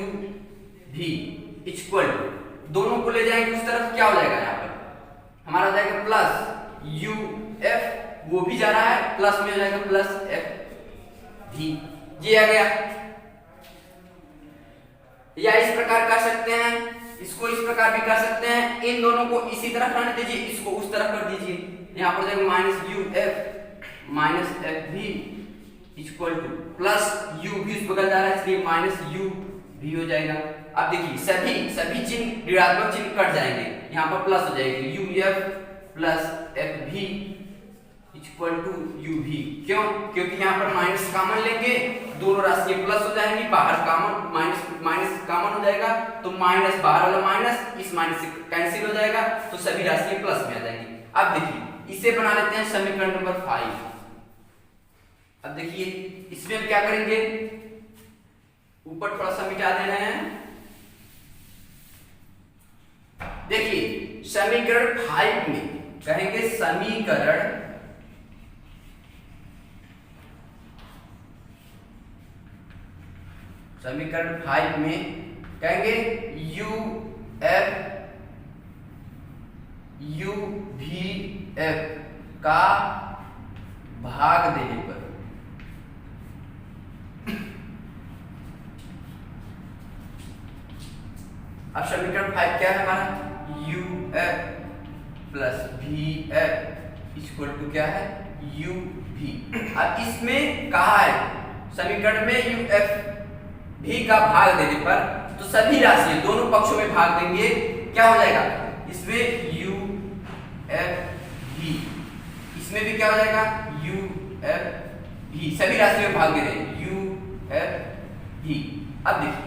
भी इक्वल टू, दोनों को ले जाएंगे उस तरफ, क्या हो जाएगा यहाँ पर हमारा हो जाएगा प्लस u f, वो भी जा रहा है प्लस में हो जाएगा प्लस f भी, ये आ गया। या इस प्रकार कर सकते हैं, इसको इस प्रकार भी कर सकते हैं, इन दोनों को इसी तरफ रहने दीजिए, इसको उस तरफ कर दीजिए, यहाँ पर जाएगा minus U F minus F भी इक्वल टू प्लस यू भी उस बगल जा रहा है इसलिए माइनस यू भी हो जाएगा। अब देखिए सभी चिन्ह ऋणात्मक चिन्ह कट जाएंगे, यहाँ पर प्लस हो जाएगी यू एफ प्लस एफ भी इक्वल टू यू भी, क्यों, क्योंकि यहाँ पर माइनस कॉमन लेंगे, दोनों राशियां प्लस हो जाएंगी, बाहर कॉमन माइनस कॉमन हो जाएगा तो माइनस बाहर वाला माइनस इस माइनस से कैंसिल हो जाएगा तो सभी राशियां प्लस में आ जाएंगी। अब देखिए इसे बना लेते हैं समीकरण नंबर 5। अब देखिए इसमें हम क्या करेंगे, ऊपर थोड़ा सा मिटा दे रहे हैं, देखिए समीकरण 5 में कहेंगे समीकरण समीकरण 5 में कहेंगे यू भी एफ का भाग देने पर अब समीकरण 5 क्या है हमारा, यू एफ प्लस भी एफ इक्वल टू क्या है, यू भी। अब इसमें कहा है समीकरण में यू एफ भी का भाग देने पर, तो सभी राशियां दोनों पक्षों में भाग देंगे, क्या हो जाएगा, इसमें यू एफ भी, इसमें भी क्या हो जाएगा, यू एफ भी, सभी राशियों में भाग दे रहे हैं, यू एफ भी। अब देखिए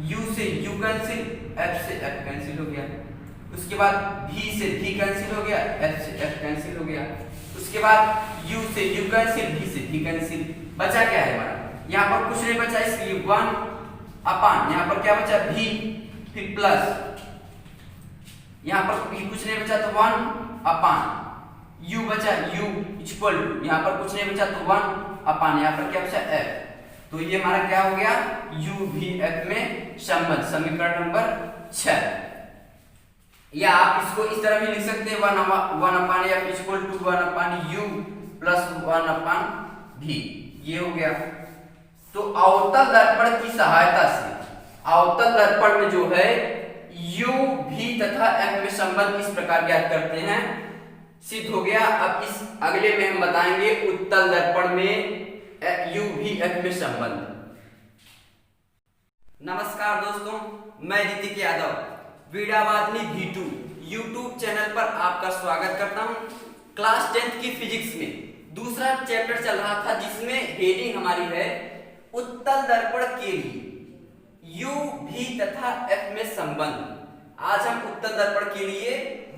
u से u कैंसिल, f से f कैंसिल हो गया, उसके बाद v से v कैंसिल हो गया, f से f कैंसिल हो गया, उसके बाद u से u कैंसिल, v से v कैंसिल, बचा क्या है हमारा, यहाँ पर कुछ नहीं बचा, इसलिए 1 अपान, यहाँ पर क्या बचा v, फिर प्लस, यहाँ पर कुछ नहीं बचा तो 1 अपान, u बचा u इक्वल टू, यहाँ पर कुछ नहीं बचा तो 1 अपान, यहाँ पर क्या बचा f, तो ये हमारा क्या हो गया, u भी f में संबंध, समीकरण नंबर 6। या आप इसको इस तरह भी लिख सकते हैं, 1 upon f equal to 1 upon u plus 1 upon v, ये हो गया। तो अवतल दर्पण की सहायता से, अवतल दर्पण में जो है u v तथा f में संबंध इस प्रकार ज्ञात करते हैं, सिद्ध हो गया। अब इस अगले में हम बताएंगे उत्तल दर्पण में यू भी एफ में संबंध। नमस्कार दोस्तों, मैं Hrithik Yadav Veenavadini V2 YouTube channel पर आपका स्वागत करता हूं। क्लास 10th की फिजिक्स में दूसरा चैप्टर चल रहा था, जिसमें हेडिंग हमारी है उत्तल दर्पण के लिए यू भी तथा एफ में संबंध। आज हम उत्तल दर्पण के लिए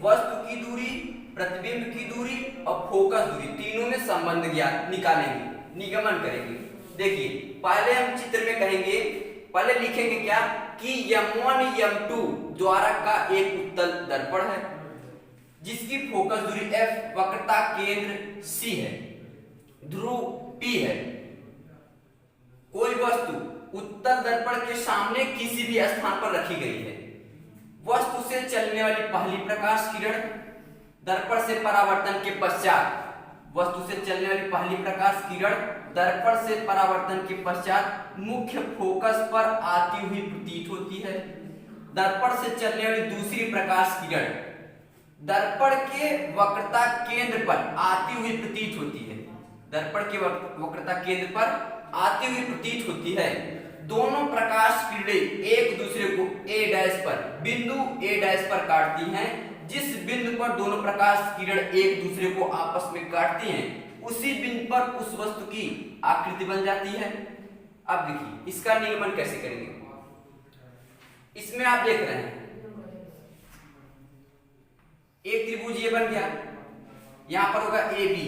वस्तु की दूरी, प्रतिबिंब की दूरी और फोकस दूरी तीनों में संबंध ज्ञात निकालेंगे, निगमन करेंगे। देखिए पहले हम चित्र में कहेंगे, पहले लिखेंगे क्या कि M1 M2 द्वारा का एक उत्तल दर्पण है, जिसकी फोकस दूरी F, वक्रता केंद्र C है, ध्रुव P है। कोई वस्तु उत्तल दर्पण के सामने किसी भी स्थान पर रखी गई है, वस्तु से चलने वाली पहली प्रकाश किरण दर्पण से परावर्तन के पश्चात, वस्तु से चलने वाली पहली प्रकाश किरण दर्पण से परावर्तन के पश्चात मुख्य फोकस पर आती हुई प्रतीत होती है। दर्पण से चलने वाली दूसरी प्रकाश किरण दर्पण के वक्रता केंद्र पर आती हुई प्रतीत होती है, दर्पण के वक्रता केंद्र पर आती हुई प्रतीत होती है। दोनों प्रकाश किरणें एक दूसरे को a डैश पर, बिंदु a डैश पर काटती हैं। जिस बिंदु पर दोनों प्रकाश किरण एक दूसरे को आपस में काटती हैं, उसी बिंदु पर उस वस्तु की आकृति बन जाती है। अब देखिए इसका निगमन कैसे करेंगे। इसमें आप देख रहे हैं एक त्रिभुज ये बन गया, यहां पर होगा ए बी।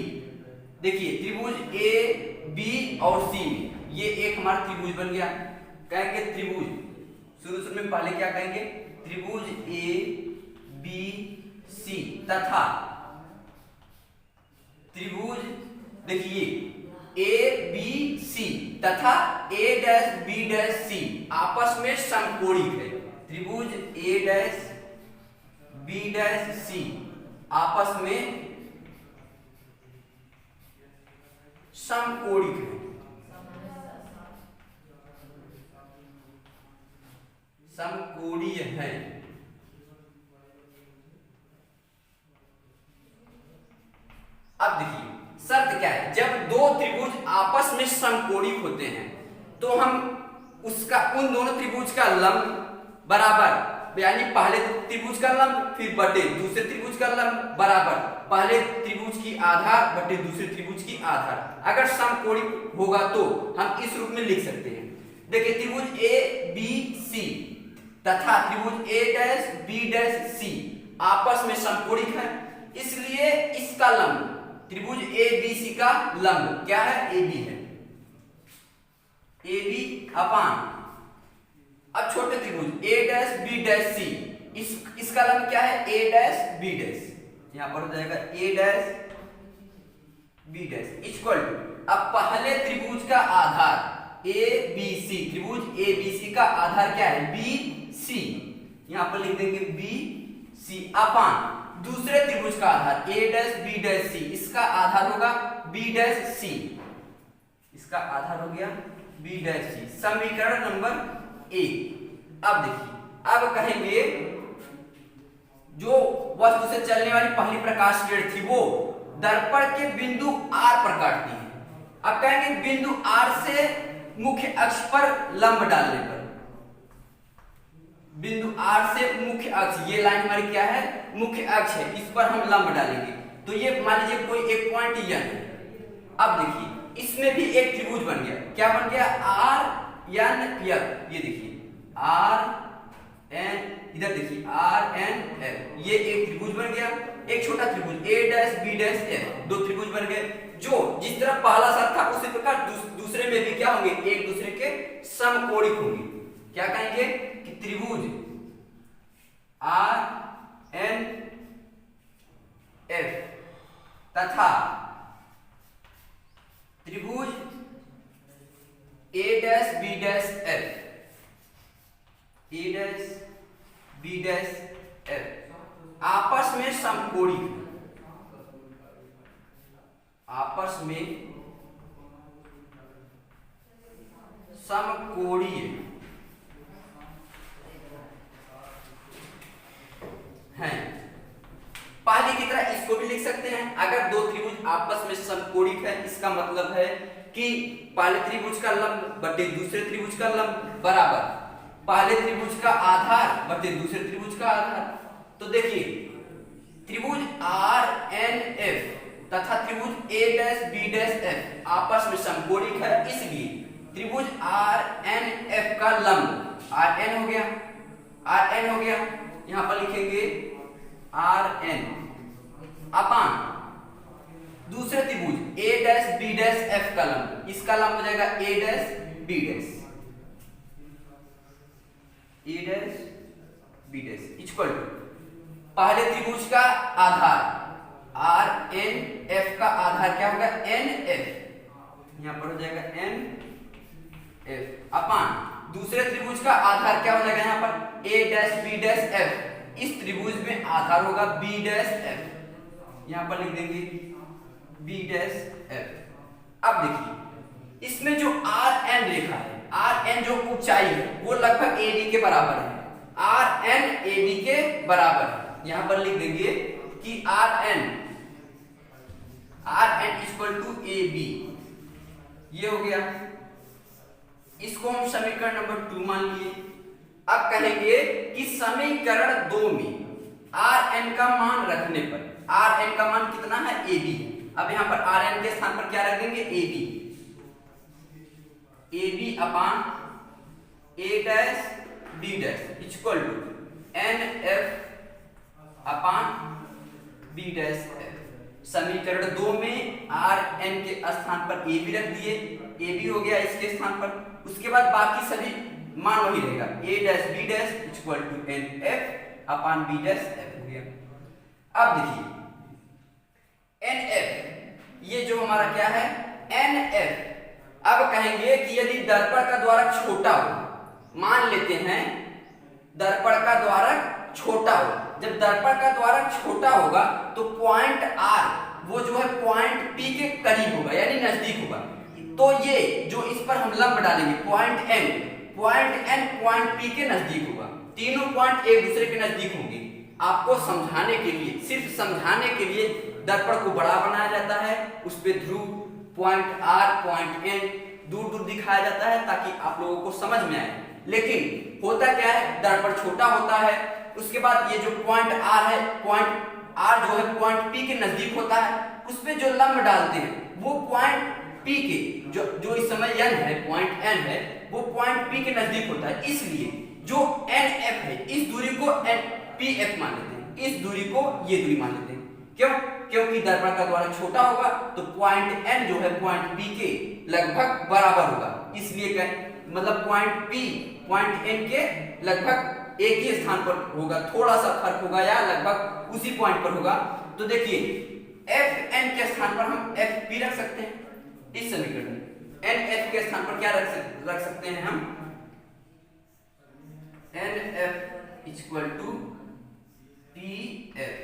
देखिए त्रिभुज ए बी और सी, ये एक हमारा त्रिभुज बन गया। कहेंगे त्रिभुज, शुरू में पहले क्या कहेंगे, त्रिभुज ए बी सी तथा त्रिभुज, देखिए ए बी सी तथा ए डैश बी डैश सी आपस में समकोणिक है। त्रिभुज ए डैश बी डैश सी आपस में समकोणिक है, समकोणीय है। अब देखिए शर्त क्या है, जब दो त्रिभुज आपस में समकोणिक होते हैं तो हम उसका, उन दोनों त्रिभुज का लंब बराबर, यानी पहले त्रिभुज का लंब फिर बटे दूसरे त्रिभुज का लंब बराबर पहले त्रिभुज की आधार बटे दूसरे त्रिभुज की आधार, अगर समकोणिक होगा तो हम इस रूप में लिख सकते हैं। देखिए त्रिभुज ए बी सी तथा त्रिभुज ए डैश बी डैश सी आपस में समकोणिक है, इसलिए इसका लंब त्रिभुज ए बी सी का लंब क्या है, ए बी है, ए बी अपान। अब छोटे त्रिभुज ए डैश बी डैश सी, इसका लंब क्या है, ए डैश बी डैश, यहां पर हो जाएगा A dash B dash equal to, अब पहले त्रिभुज का आधार ए बी सी, त्रिभुज ए बी सी का आधार क्या है? B C. यहां पर लिख देंगे बी सी अपान दूसरे त्रिभुज का आधार ए डैश बी डैश सी, इसका आधार होगा बी डैश सी, इसका आधार हो गया बी डैश सी, समीकरण नंबर एक। अब देखिए, अब कहेंगे जो वस्तु से चलने वाली पहली प्रकाश किरण थी वो दर्पण के बिंदु R पर काटती है। अब कहेंगे बिंदु R से मुख्य अक्ष पर लंब डालने पर, बिंदु R से मुख्य अक्ष, ये लाइन हमारी क्या है? मुख्य अक्ष है, इस पर हम लंब डालेंगे। तो ये मान लीजिए कोई एक पॉइंट यन है। अब देखिए इसमें भी एक त्रिभुज बन गया, क्या बन गया? R N F, ये देखिए R N, इधर देखिए R N F, ये एक त्रिभुज बन गया, एक छोटा त्रिभुज A dash B dash F, दो त्रिभुज बन गए जो जिस तरह पहला सा था उसी प्रकार दूसरे में भी क्या होंगे? एक दूसरे के समकोणिक होंगे। क्या कहेंगे कि त्रिभुज R N F तथा त्रिभुज A dash B dash F, A dash B dash F आपस में समकोणिक, आपस में समकोणीय हैं। पहले की तरह इसको भी लिख सकते हैं, अगर दो त्रिभुज आपस में समकोणिक है इसका मतलब है कि पहले त्रिभुज का लंब बटे दूसरे त्रिभुज का लंब बराबर पहले त्रिभुज का आधार बटे दूसरे त्रिभुज का आधार। तो देखिए त्रिभुज R N F तथा त्रिभुज A dash B dash F आपस में समकोणिक है, इसलिए त्रिभुज R N F का लंब R N हो गया, R N हो गया, यहां पर लिखेंगे R N अपान दूसरे त्रिभुज A dash B dash F का लंब, इसका लंब हो जाएगा A dash B dash, A dash B dash equal to पहले त्रिभुज का आधार R N F का आधार क्या होगा? N F, यहां पर हो जाएगा N F अपान दूसरे त्रिभुज का आधार क्या हो जाएगा? यहां पर A dash B dash F, इस त्रिभुज में आधार होगा B डैश F, यहां पर लिख देंगे B डैश F। अब देखिए इसमें जो R N रेखा है, R N जो ऊंचाई है वो लगभग AB के बराबर है, R N AB के बराबर है। यहां पर लिख देंगे कि R N equal to AB, ये हो गया, इसको हम समीकरण नंबर 2 मान लिए। अब कहेंगे कि समीकरण 2 में Rn का मान रखने पर, Rn का मान कितना है? AB है। अब यहां पर Rn के स्थान पर क्या रख देंगे? AB, AB upon A dash B dash equal to NF upon B dash F। समीकरण 2 में Rn के स्थान पर AB रख दिए, AB हो गया इसके स्थान पर, उसके बाद बाकी सभी मान वही रहेगा, A dash B dash equal to NF upon B dash F हो गया। अब देखिए NF, ये जो हमारा क्या है? NF। अब कहेंगे कि यदि दर्पण का द्वारक छोटा हो, मान लेते हैं दर्पण का द्वारक छोटा हो, जब दर्पण का द्वारक छोटा होगा तो पॉइंट R वो जो है पॉइंट P के करीब होगा यानी नजदीक होगा। तो ये जो इस पर हम लंब डालेंगे पॉइंट N पॉइंट P के नजदीक होगा, तीनों पॉइंट एक दूसरे के नजदीक होंगे। आपको समझाने के लिए, सिर्फ समझाने के लिए दर्पण को बड़ा बनाया जाता है, उस पे ध्रुव पॉइंट R पॉइंट N दूर दूर दिखाया जाता है ताकि आप लोगों को समझ में आए। लेकिन होता क्या है, दर्पण छोटा होता है, उसके बाद ये जो पॉइंट R है, पॉइंट R जो है पॉइंट P के नजदीक होता है, उस पे जो लंब डालते हैं वो पॉइंट P के जो इस समय N है, पॉइंट N है, वो पॉइंट P के नजदीक होता है। इसलिए जो NF है इस दूरी को PF मान लेते हैं, इस दूरी को ये दूरी मान लेते हैं। क्यों? क्योंकि दर्पण का द्वारक छोटा होगा तो पॉइंट N जो है पॉइंट P के लगभग बराबर होगा, इसलिए मतलब पॉइंट P पॉइंट N के लगभग एक ही स्थान पर होगा, थोड़ा सा फर्क होगा या लगभग उसी पॉइंट पर होगा। तो देखिए FN के स्थान पर हम FP रख सकते हैं इस समीकरण में। एन एफ के स्थान पर क्या रख सकते हैं हम, N F equal to P F.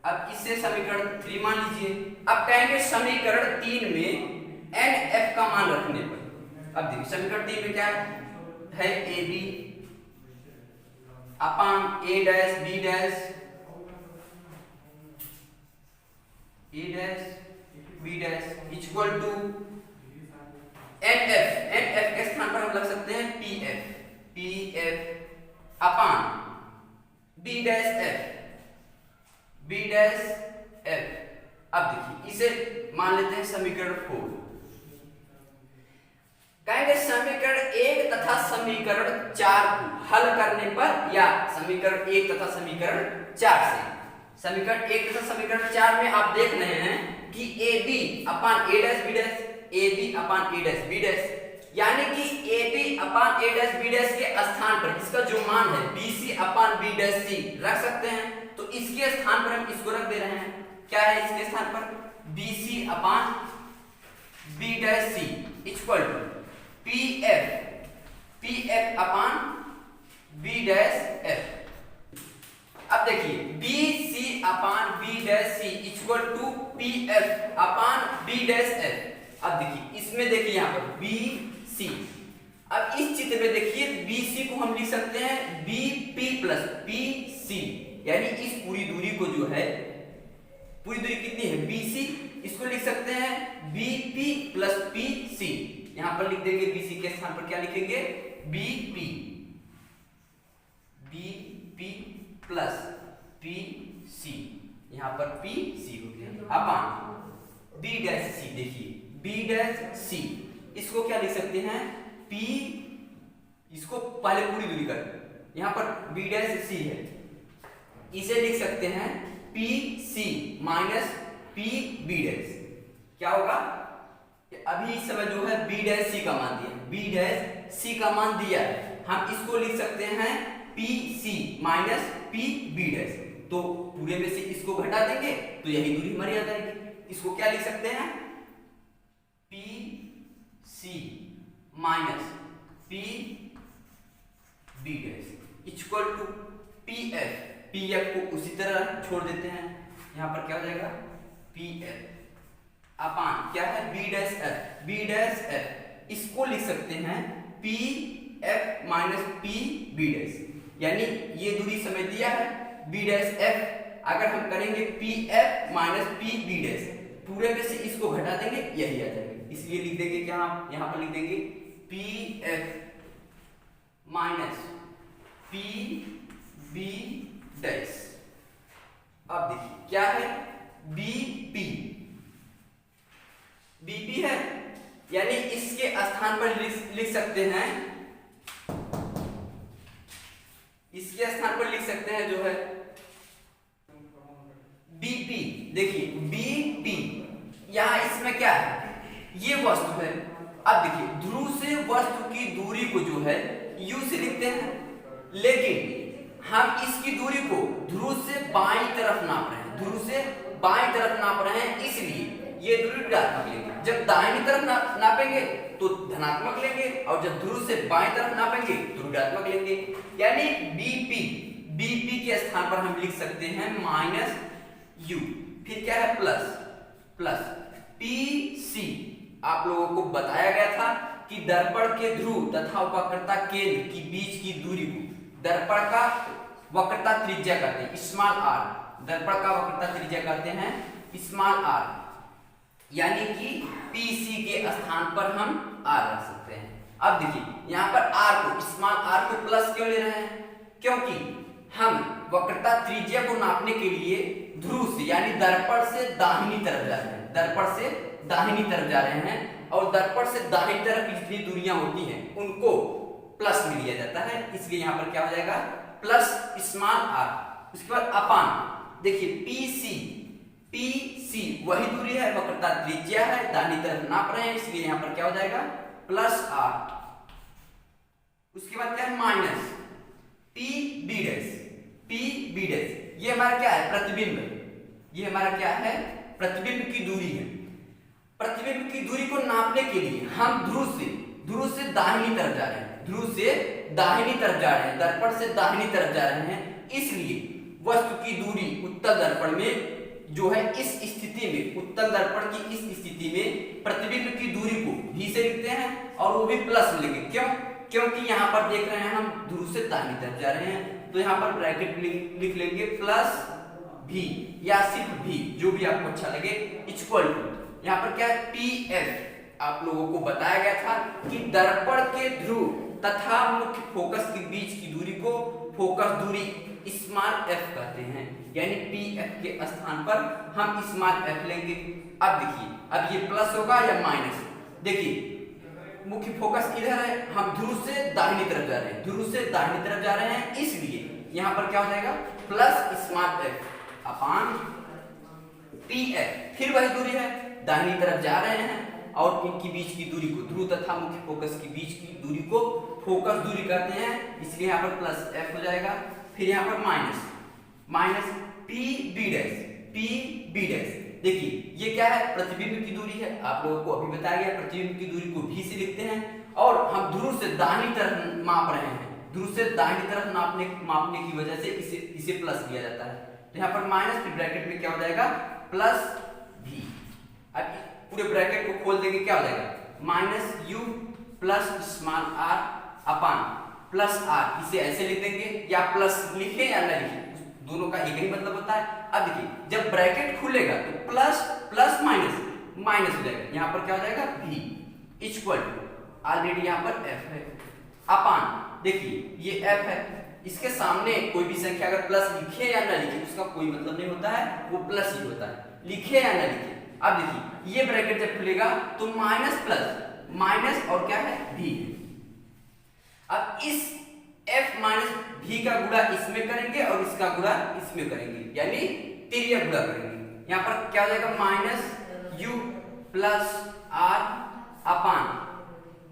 अब इससे समीकरण 3 मान लीजिए। अब कहेंगे समीकरण 3 में एन एफ का मान रखने पर, अब देखिए समीकरण 3 में क्या है, A B upon A dash B dash, A dash B dash equal to N F के स्थान पर हम रख सकते हैं P F upon B dash F. अब देखिए इसे मान लेते हैं समीकरण 4। कहेंगे समीकरण 1 तथा समीकरण 4 को हल करने पर, या समीकरण 1 तथा समीकरण 4 से, समीकरण 1 तथा समीकरण 4 में आप देख रहे हैं कि A B upon A dash B dash, A B upon A dash B dash, यानी कि A B upon A dash B dash के स्थान पर इसका जो मान है B C upon B dash C रख सकते हैं। तो इसके स्थान पर हम इसको रख दे रहे हैं, क्या है इसके स्थान पर, B C upon B dash C equal to P F upon B dash F. अब देखिए B C upon B dash C equal to P F upon B dash F. अब देखिए इसमें देखिए यहाँ पर बी सी, अब इस चित्र में देखिए बी सी को हम लिख सकते हैं B P plus P C, यानी इस पूरी दूरी को जो है, पूरी दूरी कितनी है बी सी, इसको लिख सकते हैं B P plus P C. यहां पर लिख देंगे बी सी के स्थान पर क्या लिखेंगे, B P plus P C, यहां पर पी सी हो गया अपान बी डैश सी। देखिए बी डैश सी, इसको क्या लिख सकते हैं पी, इसको पहले पूरी दूरी कर, यहां पर बी डैश सी है, इसे लिख सकते हैं P C minus P B dash. क्या होगा, अभी इस समय जो है बी डैश सी का मान दिया, बी डैश सी का मान दिया है, हम इसको लिख सकते हैं P C minus P B dash. तो पूरे में से इसको घटा देंगे तो यही दूरी हमारी आ जाएगी। इसको क्या लिख सकते हैं P C minus P B dash equal to P F, P F को उसी तरह छोड़ देते हैं, यहां पर क्या हो जाएगा पी एफ अपान क्या है B dash F, B dash F, इसको लिख सकते हैं P F minus P B dash, यानी ये दूरी समय दिया है बी डैश एफ, अगर हम करेंगे P F minus P B dash, पूरे में से इसको घटा देंगे यही आ जाएगा, इसलिए लिख देंगे क्या, यहां पर लिख देंगे P F minus P B dash. अब देखिए क्या है बीपी, बीपी है, यानी इसके स्थान पर लिख सकते हैं, इसके स्थान पर लिख सकते हैं जो है बीपी। देखिए बीपी, यहां इसमें क्या है, ये वस्तु है। अब देखिए ध्रुव से वस्तु की दूरी को जो है यू से लिखते हैं, लेकिन हम इसकी दूरी को ध्रुव से बाईं तरफ नाप रहे हैं, ध्रुव से बाईं तरफ नाप रहे हैं, इसलिए ये दूरी ऋणात्मक लेंगे। जब दाहिनी तरफ नापेंगे तो धनात्मक लेंगे, और जब ध्रुव से बाईं तरफ नापेंगे तो ऋणात्मक लेंगे, यानी बीपी, बीपी के स्थान पर हम लिख सकते हैं माइनस यू, फिर क्या है प्लस पी सी। आप लोगों को बताया गया था कि दर्पण के ध्रुव तथा वक्रता केंद्र के बीच की दूरी को दर्पण का वक्रता त्रिज्या कहते हैं, स्मॉल आर, दर्पण का वक्रता त्रिज्या कहते हैं स्मॉल आर, यानी कि पीसी के स्थान पर हम आर रख सकते हैं। अब देखिए यहाँ पर आर को, स्मॉल आर को प्लस क्यों ले रहे हैं, क्योंकि हम वक्रता त्रिज्या को नापने के लिए ध्रुव से यानी दर्पण से दाहिनी तरफ जा रहे हैं, दर्पण से दाहिनी तरफ जा रहे हैं, और दर्पण से दाहिनी तरफ की जितनी दूरियां होती हैं उनको प्लस में लिया जाता है, इसलिए यहां पर क्या हो जाएगा प्लस स्मॉल आर। उसके बाद अपान, देखिए पीसी वही दूरी है, वक्रता त्रिज्या है, दाहिनी तरफ नाप रहे हैं, इसलिए यहां पर क्या हो जाएगा प्लस आर। उसके बाद क्या है माइनस पी बी डैश, ये हमारा क्या है प्रतिबिंब, ये हमारा क्या है प्रतिबिंब की दूरी है, प्रतिबिंब की दूरी को नापने के लिए हम ध्रुव से दाहिनी तरफ जा रहे हैं, ध्रुव से दाहिनी तरफ जा रहे हैं, दर्पण से दाहिनी तरफ जा रहे हैं। इसलिए वस्तु की दूरी उत्तल दर्पण में जो है इस स्थिति में, उत्तल दर्पण की इस स्थिति में प्रतिबिंब की दूरी को v से लिखते हैं और वो भी प्लस में लिखेंगे। क्यों? क्योंकि यहाँ पर देख रहे हैं हम ध्रुव से दाहिनी तरफ जा रहे हैं, तो यहाँ पर ब्रैकेट लिख लेंगे प्लस v या सिर्फ v, जो भी आपको अच्छा लगे, इक्वल टू यहाँ पर क्या है pf। आप लोगों को बताया गया था कि दर्पण के ध्रुव तथा मुख्य फोकस के बीच की दूरी को फोकस दूरी स्मॉल f कहते हैं, यानी pf के स्थान पर हम स्मॉल f लेंगे। अब देखिए, अब ये प्लस होगा या माइनस। देखिए मुख्य फोकस इधर है, हम ध्रुव से दाहिनी तरफ जा रहे हैं, ध्रुव से दाहिनी तरफ जा रहे हैं, इसलिए यहाँ पर क्या हो जाएगा प्लस स्मॉल f अपान pf। फिर वही दूरी है, दाहिनी तरफ जा रहे हैं और इनके बीच की दूरी को, ध्रुव तथा मुख्य फोकस के बीच की दूरी को फोकस दूरी कहते हैं, इसलिए यहाँ पर प्लस f हो जाएगा। फिर यहाँ पर माइनस pb डैश। देखिए ये क्या है, प्रतिबिंब की दूरी है, आप लोगों को अभी बताया गया प्रतिबिंब की दूरी को v से लिखते हैं और हम ध्रुव से दाहिनी तरफ माप रहे हैं, ध्रुव से दाहिनी तरफ मापने की वजह से इसे प्लस किया जाता है। तो यहाँ पर माइनस, फिर ब्रैकेट में क्या हो जाएगा प्लस v। अब पूरे ब्रैकेट को खोल देंगे, क्या हो जाएगा minus u plus small r अपान प्लस r। इसे ऐसे लिख देंगे, या प्लस लिखें या ना लिखें, दोनों का एक ही मतलब होता है। अब देखिए जब ब्रैकेट खुलेगा तो प्लस प्लस माइनस हो जाएगा, यहाँ पर क्या हो जाएगा v इक्वल टू, ऑलरेडी यहाँ पर f है, अपान देखिए ये f है, इसके सामने कोई भी संख्या अगर प्लस लिखे या ना लिखे उसका कोई मतलब नहीं होता है, वो प्लस ही होता है, लिखे या ना लिखे। अब देखिए ये ब्रैकेट जब खुलेगा तो माइनस प्लस माइनस और क्या है v। अब इस f माइनस v का गुणा इसमें करेंगे और इसका गुणा इसमें करेंगे, यानी तिर्यक गुणा करेंगे। यहाँ पर क्या हो जाएगा माइनस u प्लस r अपान,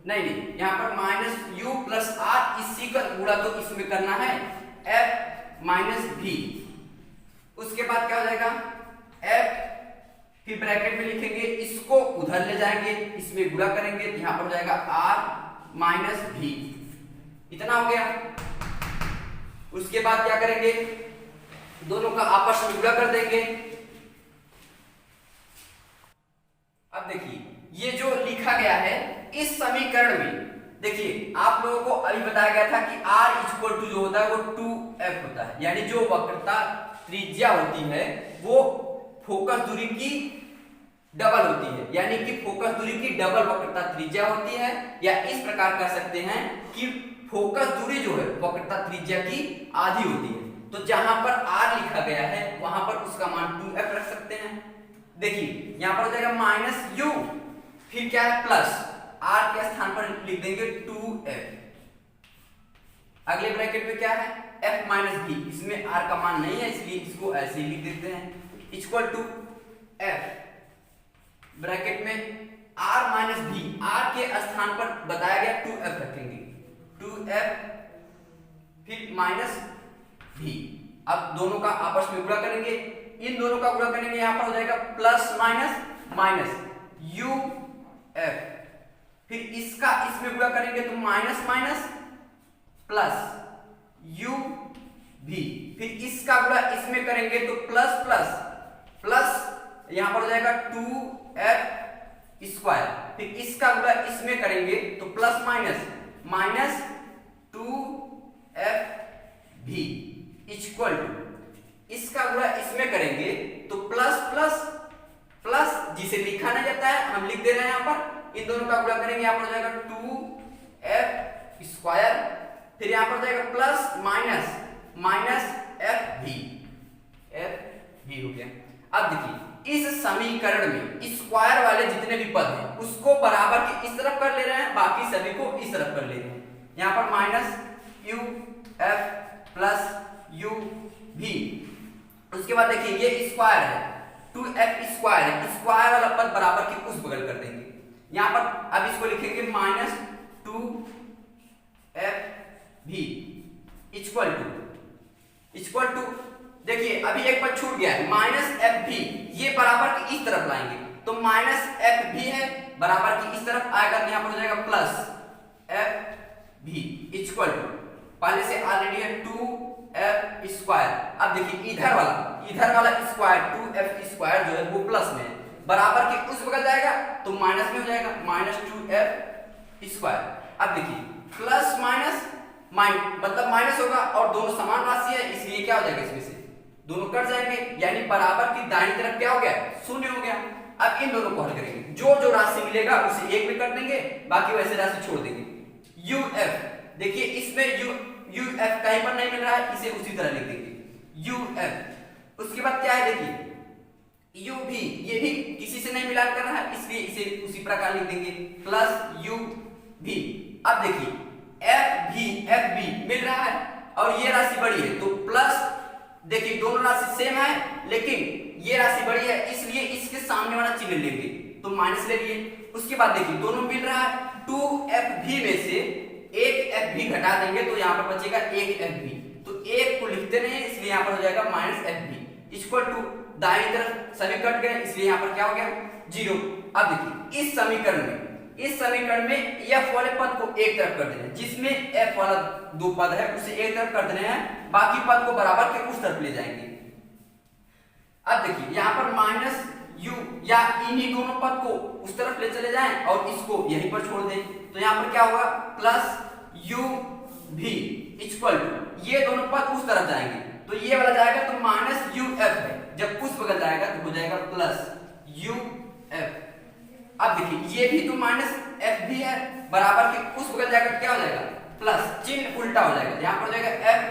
नहीं यहाँ पर माइनस u प्लस r, इसी का गुणा तो इसमें करना है f माइनस v। उसके बाद क्या हो जाएगा f, फिर ब्रैकेट में लिखेंगे, इसको उधर ले जाएंगे, इसमें गुणा करेंगे, यहाँ पर हो जाएगा r माइनस v। इतना हो गया। उसके बाद क्या करेंगे, दोनों का आपस में गुणा कर देंगे। अब देखिए ये जो लिखा गया है इस समीकरण में, देखिए आप लोगों को अभी बताया गया था कि r इक्वल टू जो होता है वो 2f होता है, यानी जो वक्रता त्रिज्या होती है वो फोकस दूरी की डबल होती है, यानी कि फोकस दूरी की डबल वक्रता त्रिज्या होती है, या इस प्रकार कह सकते हैं कि फोकस दूरी जो है वक्रता त्रिज्या की आधी होती है। तो जहां पर r लिखा गया है वहां पर उसका मान 2f रख सकते हैं। देखिए यहां पर हो जाएगा माइनस u, फिर क्या है प्लस r के स्थान पर लिख देंगे 2f। अगले ब्रैकेट में क्या है f माइनस v, इसमें r का मान नहीं है इसलिए इसको ऐसे ही लिख देते हैं, इक्वल टू f ब्रैकेट में r माइनस v, r के स्थान पर बताया गया 2f रखेंगे, 2f फिर माइनस v। अब दोनों का आपस में गुणा करेंगे, इन दोनों का गुणा करेंगे, यहां पर हो जाएगा प्लस माइनस uf, फिर इसका इसमें गुणा करेंगे तो माइनस प्लस uv, फिर इसका गुणा इसमें करेंगे तो प्लस यहां पर हो जाएगा 2f स्क्वायर, फिर इसका गुणा इसमें करेंगे तो plus minus 2fv equal to, इसका गुणा इसमें करेंगे तो प्लस जिसे लिखा नहीं जाता है हम लिख दे रहे हैं यहाँ पर, इन दोनों का गुणा करेंगे, यहाँ पर हो जाएगा 2f स्क्वायर, फिर यहाँ पर हो जाएगा प्लस माइनस fv हो गया। अब देखिए इस समीकरण में स्क्वायर वाले जितने भी पद हैं उसको बराबर के इस तरफ कर ले रहे हैं, बाकी सभी को इस तरफ कर ले रहे हैं। यहाँ पर माइनस uf प्लस uv, उसके बाद देखिए ये स्क्वायर है 2f स्क्वायर है, स्क्वायर वाला पद बराबर के उस बगल कर देंगे। यहाँ पर अब इसको लिखेंगे माइनस 2fv इक्वल टू देखिए अभी एक पद छूट गया है माइनस fv, ये बराबर के इस तरफ लाएंगे तो माइनस एफ भी है बराबर की इस तरफ आएगा तो यहाँ पर हो जाएगा प्लस एफ भी इक्वल टू पहले से ऑलरेडी है 2f स्क्वायर। अब देखिए इधर वाला स्क्वायर 2f स्क्वायर जो है वो प्लस में है बराबर के उस बगल जाएगा तो माइनस में हो जाएगा माइनस 2f स्क्वायर। अब देखिए प्लस माइनस मतलब माइनस होगा और दोनों समान राशि है इसलिए क्या हो जाएगा इसमें से दोनों कट जाएंगे यानी बराबर की दाईं तरफ क्या हो गया शून्य हो गया। अब इन दोनों को हल करेंगे जो राशि मिलेगा उसे एक में कर देंगे बाकी वैसे राशि छोड़ देंगे। uf देखिए इसमें uf कहीं पर नहीं मिल रहा है इसे उसी तरह लिख देंगे uf। उसके बाद क्या है देखिए u भी ये भी किसी से नहीं मिलान कर रहा है इसलिए इसे उसी प्रकार लिख देंगे प्लस u भी। अब देखिए f भी मिल रहा है और ये राशि बड़ी है तो प्लस देखिए दोनों राशि सेम है लेकिन ये राशि बड़ी है इसलिए इसके सामने वाला चिन्ह लेंगे तो माइनस ले लिए। उसके बाद देखिए दोनों मिल रहा है 2f भी में से एक f भी घटा देंगे तो यहाँ पर बचेगा एक f भी तो एक को लिखते नहीं इसलिए यहाँ पर हो जाएगा माइनस f भी इक्वल टू दाईं तरफ सभी कट गए इसलिए यहाँ पर क्या हो गया 0। अब देखिए इस समीकरण में f वाले पद को एक तरफ कर देना है जिसमें f वाला दो पद है उसे एक तरफ कर देना है बाकी पद को बराबर के उस तरफ ले जाएंगे। अब देखिए यहाँ पर माइनस u या इन्हीं दोनों पद को उस तरफ ले चले जाएं और इसको यहीं पर छोड़ दें तो यहाँ पर क्या होगा प्लस u भी इक्वल टू ये दोनों पद उस तरफ जाएंगे तो ये वाला जाएगा तो माइनस uf है जब उस बगल जाएगा तो हो जाएगा प्लस uf। अब देखिए ये भी तो माइनस f भी है बराबर के उस बगल जाएगा क्या हो जाएगा प्लस चिन्ह उल्टा हो जाएगा यहाँ पर हो जाएगा f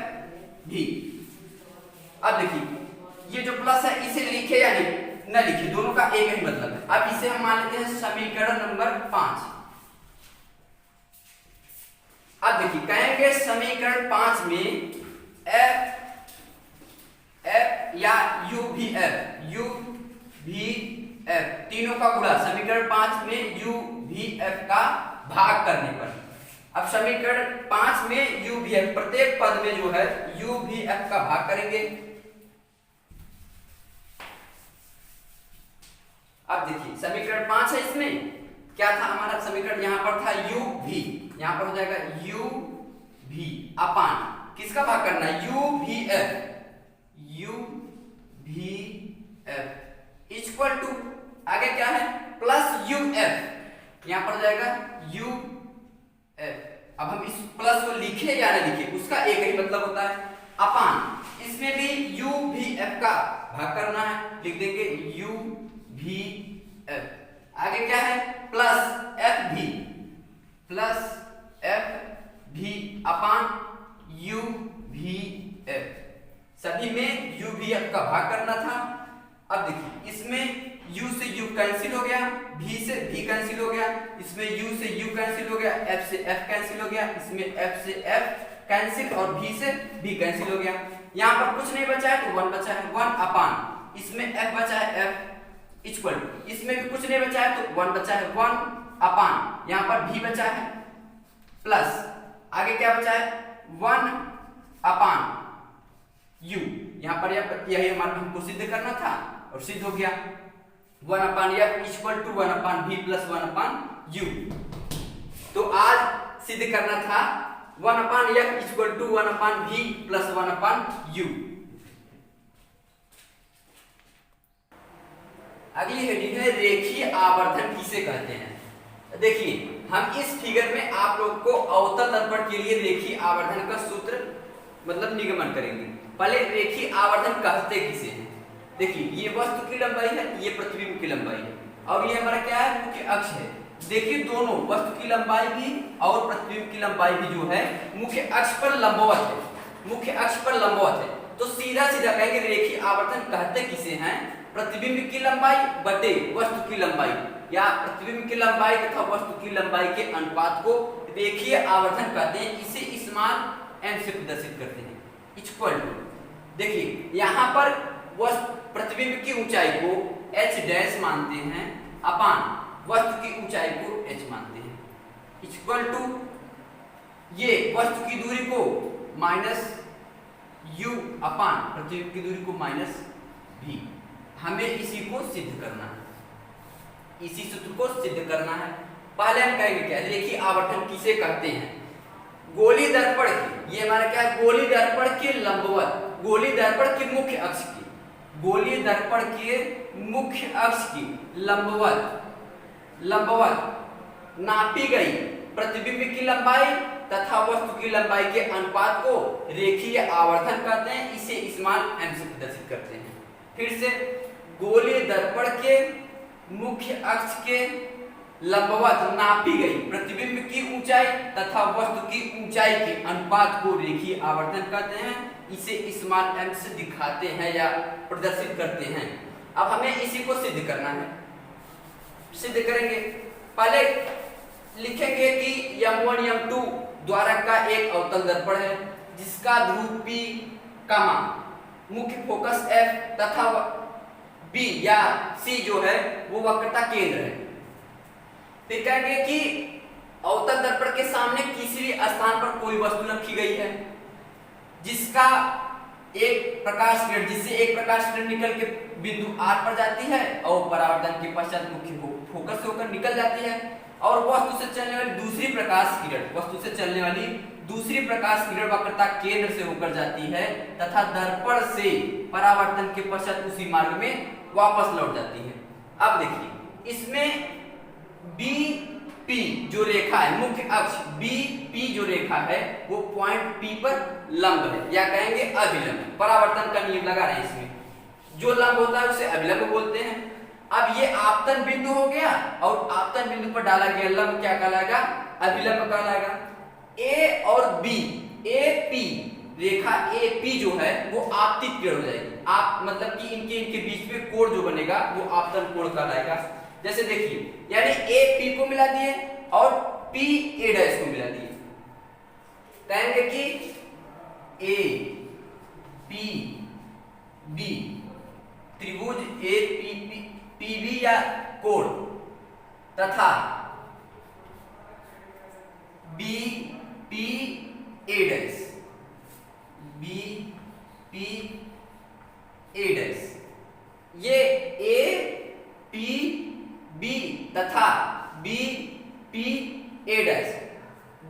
भी। अब देखिए ये जो प्लस है इसे लिखे या नहीं न लिखिए दोनों का एक ही मतलब है। अब इसे हम मान लेते हैं समीकरण नंबर 5। अब देखिए कहेंगे समीकरण 5 में f या u भी f तीनों का गुणा समीकरण 5 में u भी f का भाग करने पर। अब समीकरण 5 में u भी f प्रत्येक पद में जो है u भी f का भाग करेंगे। अब देखिए समीकरण 5 है इसमें क्या था हमारा समीकरण यहाँ पर था u भी यहाँ पर हो जाएगा u भी अपान किसका भाग करना है u भी f इक्वल टू आगे क्या है प्लस uf यहाँ पर हो जाएगा uf। अब हम इस प्लस को लिखे या ना लिखे उसका एक ही मतलब होता है अपान इसमें भी u भी f का भाग करना है लिख देंगे u भी f। आगे क्या है प्लस f भी अपान u भी f सभी में u भी f का भाग करना था। अब देखिए इसमें u से u कैंसिल हो गया v से v कैंसिल हो गया इसमें u से u कैंसिल हो गया f से f कैंसिल हो गया इसमें f से f कैंसिल और v से v कैंसिल हो गया। यहाँ पर कुछ नहीं बचा है तो 1 बचा है 1 अपान इसमें f बचा है f इक्वल इसमें भी कुछ नहीं बचा है तो 1 बचा है 1 अपान यहाँ पर v बचा है प्लस आगे क्या बचा है 1 अपान u यहाँ पर यही हमारा हमको सिद्ध करना था और सिद्ध हो गया 1 upon f equal to 1 upon v plus 1 upon u। तो आज सिद्ध करना था 1 upon f equal to 1 upon v plus 1 upon u। अगली हेडिंग है रेखीय आवर्धन किसे कहते हैं। देखिए हम इस फिगर में आप लोग को अवतल दर्पण के लिए रेखीय आवर्धन का सूत्र मतलब निगमन करेंगे। पहले रेखीय आवर्धन कहते किसे हैं। देखिए ये वस्तु की लंबाई है ये प्रतिबिंब की लंबाई है और ये हमारा क्या है मुख्य अक्ष है। देखिए दोनों वस्तु की लंबाई भी और प्रतिबिंब की लंबाई भी जो है मुख्य अक्ष पर लंबवत है तो सीधा सीधा कहेंगे रेखीय आवर्धन कहते किसे हैं प्रतिबिंब की लंबाई बटे वस्तु की लंबाई या प्रतिबिंब की लंबाई तथा वस्तु की लंबाई के अनुपात को रेखीय आवर्धन कहते हैं। इसे स्मॉल m से प्रदर्शित करते हैं इक्वल टू। देखिए यहाँ पर वस्तु प्रतिबिंब की ऊंचाई को h डैश मानते हैं अपान वस्तु की ऊंचाई को h मानते हैं इक्वल टू ये वस्तु की दूरी को माइनस u अपान प्रतिबिंब की दूरी को माइनस v। हमें इसी को सिद्ध करना है। इसी सूत्र को सिद्ध करना है। पहले हम कहेंगे क्या, रेखीय आवर्धन किसे कहते हैं। गोली दर्पण की, ये हमारा क्या है, गोली दर्पण के लंबवत, गोली दर्पण के मुख्य अक्ष की, गोली दर्पण के मुख्य अक्ष की लंबवत नापी गई प्रतिबिंब की लंबाई तथा वस्तु की लंबाई के अनुपात को रेखीय आवर्धन कहते हैं। इसे स्मॉल m से प्रदर्शित करते हैं। फिर से, गोली दर्पण के मुख्य अक्ष के लंबवत नापी गई प्रतिबिंब की ऊंचाई तथा वस्तु की ऊंचाई के अनुपात को रेखीय आवर्धन कहते हैं। इसे स्मॉल m से दिखाते हैं या प्रदर्शित करते हैं। अब हमें इसी को सिद्ध करना है। सिद्ध करेंगे, पहले लिखेंगे कि M1 M2 द्वारा का एक अवतल दर्पण है जिसका ध्रुव P, मुख्य फोकस F तथा B या C जो है वो वक्रता केंद्र है। फिर कहेंगे कि अवतल दर्पण के सामने किसी भी स्थान पर कोई वस्तु रखी गई है जिसका एक प्रकाश किरण, जिससे एक प्रकाश किरण निकल के बिंदु R पर जाती है और परावर्तन के पश्चात मुख्य फोकस से होकर निकल जाती है, और वस्तु से चलने वाली दूसरी प्रकाश किरण वक्रता केंद्र से होकर जाती है तथा दर्पण से परावर्तन के पश्चात उसी मार्ग में वापस लौट जाती है। अब देखिए, इसमें BP जो रेखा है, मुख्य अक्ष BP जो रेखा है वो पॉइंट P पर लंब है या कहेंगे अभिलंब। परावर्तन का नियम लगा रहे हैं इसमें, जो लंब होता है उसे अभिलंब बोलते हैं। अब ये आपतन बिंदु हो गया और आपतन बिंदु पर डाला गया लंब क्या कहलाएगा, अभिलंब कहलाएगा। A और B, AP रेखा AP जो है वो आपतित किरण हो जाएगी। आप मतलब कि इनके बीच में कोण जो बनेगा वो आपतन कोण कहलाएगा। जैसे देखिए, यानी A P को मिला दिए और P A डैश को मिला दिए, कहेंगे कि A P B त्रिभुज A P B या कोण तथा B P A dash, B P A dash, ये A P B तथा B P A डैश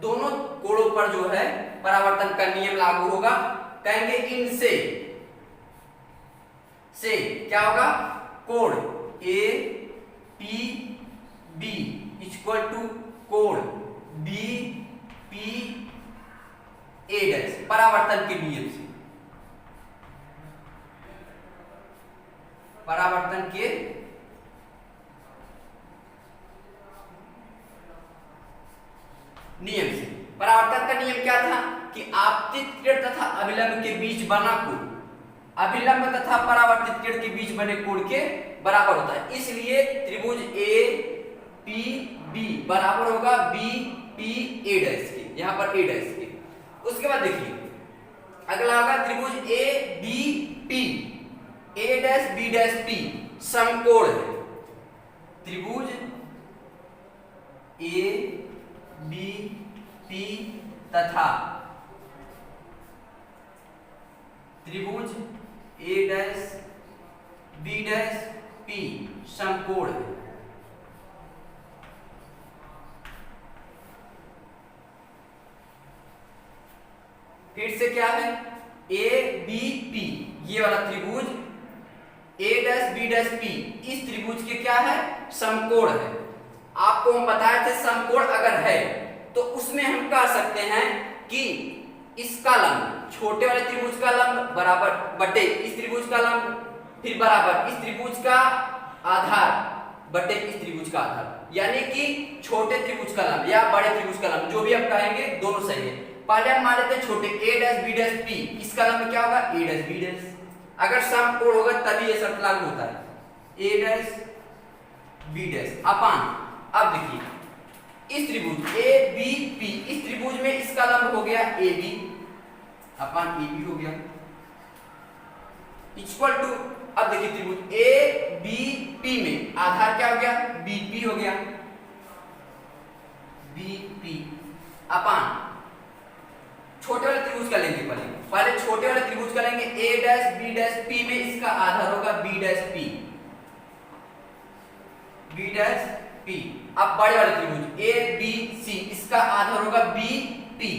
दोनों कोणों पर जो है परावर्तन का नियम लागू होगा। कहेंगे इनसे क्या होगा, कोण A P B equal to कोण B P A डैश परावर्तन के नियम से, परावर्तन के नियम से। परावर्तन का नियम क्या था कि आपतित किरण तथा अभिलंब के बीच बना कोण अभिलंब तथा परावर्तित किरण के बीच बने कोण के बराबर होता है। इसलिए त्रिभुज A P B बराबर होगा B P A डैश के, यहां पर A डैश के। उसके बाद देखिए, अगला होगा त्रिभुज A B P, A dash B dash P समकोण है। त्रिभुज A B P तथा त्रिभुज A dash B dash P समकोण है। फिर से क्या है, A B P ये वाला त्रिभुज A dash B dash P इस त्रिभुज के क्या है, समकोण है। आपको हम बताए थे समकोण अगर है तो उसमें हम कह सकते हैं कि इसका लंब, छोटे वाले त्रिभुज का लंब बराबर बटे इस त्रिभुज का लंब, फिर बराबर इस त्रिभुज का आधार बटे इस त्रिभुज का आधार, यानी कि छोटे त्रिभुज का लंब या बड़े त्रिभुज का लंब, जो भी आप कहेंगे दोनों सही है। पहले हम मान लेते हैं छोटे A dash B dash P, इसका लंब क्या होगा, A डैश B डैश। अगर समकोण होगा तभी ये शर्त लागू होता है, A डैश B डैश अपान। अब देखिए, इस त्रिभुज A B P, इस त्रिभुज में इसका लंब हो गया AB अपान AB हो गया इक्वल टू, अब देखिए त्रिभुज A B P में आधार क्या हो गया, BP हो गया, BP अपान छोटे वाले त्रिभुज का लेंगे। पहले छोटे वाले त्रिभुज का लेंगे, A dash B dash P में इसका आधार होगा B dash P, B dash P. अब बड़े वाले त्रिभुज ए बी सी, इसका आधार होगा बी पी,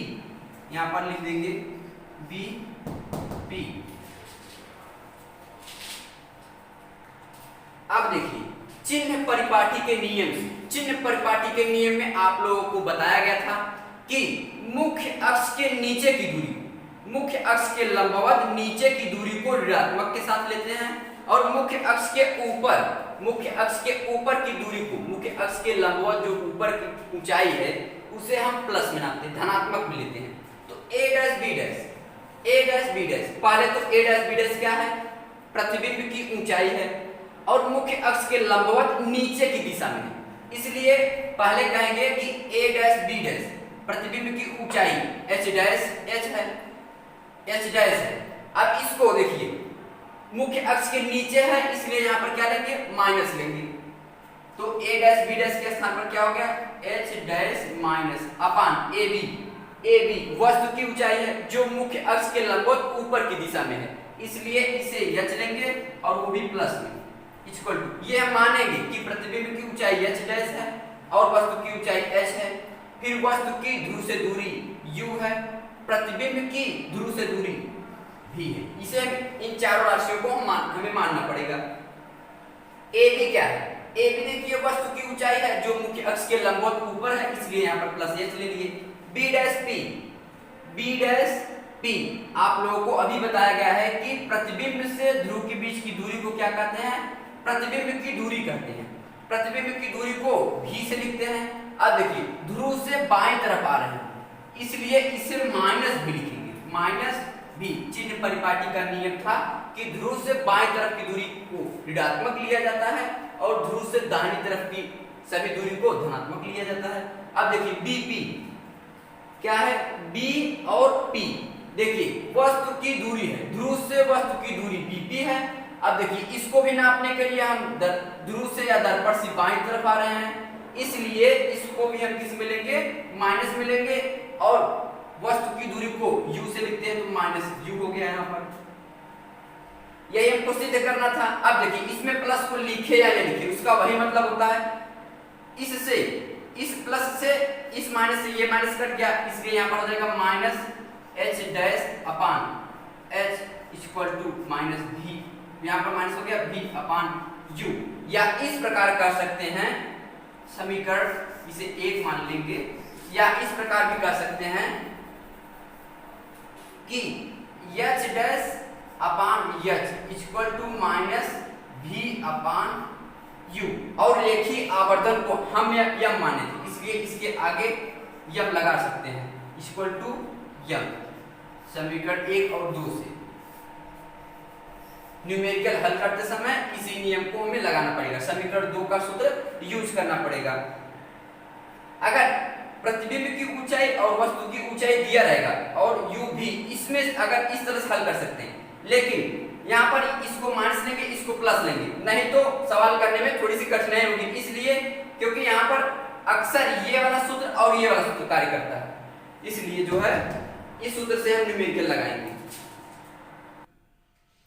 यहां पर लिख देंगे बी पी। अब देखिए चिन्ह परिपाटी के नियम से, चिन्ह परिपाटी के नियम में आप लोगों को बताया गया था कि मुख्य अक्ष के नीचे की दूरी, मुख्य अक्ष के लंबवत नीचे की दूरी को ऋणात्मक के साथ लेते हैं और मुख्य अक्ष के ऊपर, मुख्य अक्ष के ऊपर की दूरी को, मुख्य अक्ष के लंबवत जो ऊपर की ऊंचाई है उसे हम प्लस में नापते हैं, धनात्मक में लेते हैं। तो ए dash B dash, A dash B dash, पहले तो ए डैश बी डैश क्या है, प्रतिबिंब की ऊंचाई है और मुख्य अक्ष के लंबवत नीचे की दिशा में है, इसलिए पहले कहेंगे कि ए डैश बी डैश प्रतिबिंब की ऊंचाई एच डैश एच है, एच डैश है। अब इसको देखिए मुख्य अक्ष के नीचे है इसलिए यहां पर क्या लेंगे, माइनस लेंगे। तो ए डैश बी डैश के स्थान पर क्या हो गया, H dash minus upon A B, A B वस्तु की ऊंचाई है जो मुख्य अक्ष के लंबवत ऊपर की दिशा में है, इसलिए इसे एच लेंगे और वो भी प्लस में इक्वल टू, ये हम मानेंगे कि प्रतिबिंब की ऊंचाई एच डैश है और वस्तु की ऊंचाई एच है, फिर वस्तु की ध्रुव से दूरी u है, प्रतिबिंब की ध्रुव से दूरी v है। इसे इन चारों राशियों को हमें मानना पड़ेगा। ए बी क्या है, ए बी देखिए वस्तु की ऊंचाई है जो मुख्य अक्ष के लंबवत ऊपर है इसलिए यहाँ पर प्लस एच ले लिए। B dash P, B dash P आप लोगों को अभी बताया गया है कि प्रतिबिंब से ध्रुव के बीच की दूरी को क्या कहते हैं, प्रतिबिंब की दूरी कहते हैं। प्रतिबिंब की दूरी को v से लिखते हैं। अब देखिए ध्रुव से बाएं तरफ आ रहे हैं इसलिए इसे माइनस भी लिखेंगे, माइनस भी। चिन्ह परिपाटी का नियम था कि ध्रुव से बाएं तरफ की दूरी को ऋणात्मक लिया जाता है और ध्रुव से दाहिनी तरफ की सभी दूरी को धनात्मक लिया जाता है। अब देखिए बी पी क्या है, बी और पी देखिए वस्तु की दूरी है, ध्रुव से वस्तु की दूरी बीपी है। अब देखिए इसको भी नापने के लिए हम ध्रुव से या दर्पण से बाईं तरफ आ रहे हैं इसलिए इसको भी हम किस में लेंगे, माइनस में लेंगे और वस्तु की दूरी को u से लिखते हैं तो माइनस u हो गया यहाँ पर, यही हमको सिद्ध करना था। अब देखिए इसमें प्लस को लिखे या नहीं लिखे उसका वही मतलब होता है, इससे इस प्लस से इस माइनस से ये माइनस कट गया इसलिए यहाँ पर हो जाएगा minus H dash upon H equal to minus भी, यहाँ पर माइनस हो गया v अपान u। या इस प्रकार कर सकते हैं समीकरण, इसे एक मान लेंगे, या इस प्रकार भी कर सकते हैं कि h dash upon h equal to minus v upon u और रेखीय आवर्धन को हम यम माने थे इसलिए इसके आगे यम लगा सकते हैं इक्वल टू यम। समीकरण 1 और 2 से न्यूमेरिकल हल करते समय इसी नियम को हमें लगाना पड़ेगा, समीकरण 2 का सूत्र यूज करना पड़ेगा। अगर प्रतिबिंब की ऊंचाई और वस्तु की ऊंचाई दिया रहेगा और u भी, इसमें अगर इस तरह से हल कर सकते हैं, लेकिन यहाँ पर इसको माइनस लेंगे इसको प्लस लेंगे, नहीं तो सवाल करने में थोड़ी सी कठिनाई होगी, इसलिए क्योंकि यहाँ पर अक्सर ये वाला सूत्र और ये वाला सूत्र कार्य करता है, इसलिए जो है इस सूत्र से हम न्यूमेरिकल लगाएंगे।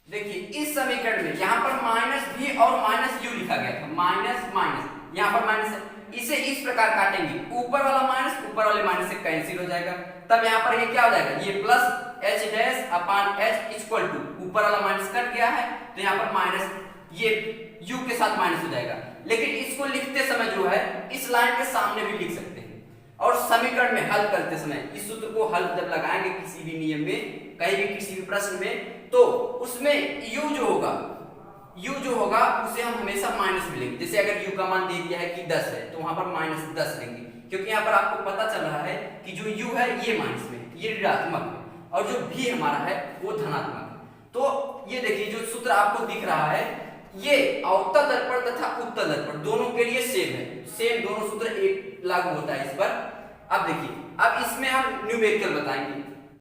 देखिए इस समीकरण में यहाँ पर माइनस भी और माइनस यू लिखा गया था, माइनस माइनस यहाँ पर माइनस है, इसे इस प्रकार काटेंगे, ऊपर वाला माइनस ऊपर वाले माइनस से कैंसिल हो जाएगा, तब यहाँ पर ये क्या हो जाएगा, ये plus H dash upon H equal to ऊपर वाला माइनस कट गया है तो यहाँ पर माइनस ये यू के साथ माइनस हो जाएगा। लेकिन इसको लिखते समय जो है इस लाइन के सामने भी लिख सकते हैं और समीकरण में हल करते समय इस सूत्र को हल जब लगाएंगे किसी भी नियम में, कहीं भी किसी भी प्रश्न में, तो उसमें u जो होगा उसे हम हमेशा माइनस में लेंगे। जैसे अगर u का मान दे दिया है कि 10 है तो वहां पर माइनस 10 लेंगे, क्योंकि यहाँ पर आपको पता चल रहा है कि जो u है ये माइनस में, ये ऋणात्मक है और जो v हमारा है वो धनात्मक है। तो ये देखिए जो सूत्र आपको दिख रहा है ये अवतल दर्पण तथा उत्तल दर्पण दोनों के लिए सेम है, सेम दोनों सूत्र एक लागू होता है इस पर। अब देखिए अब इसमें हम न्यूमेरिकल बताएंगे।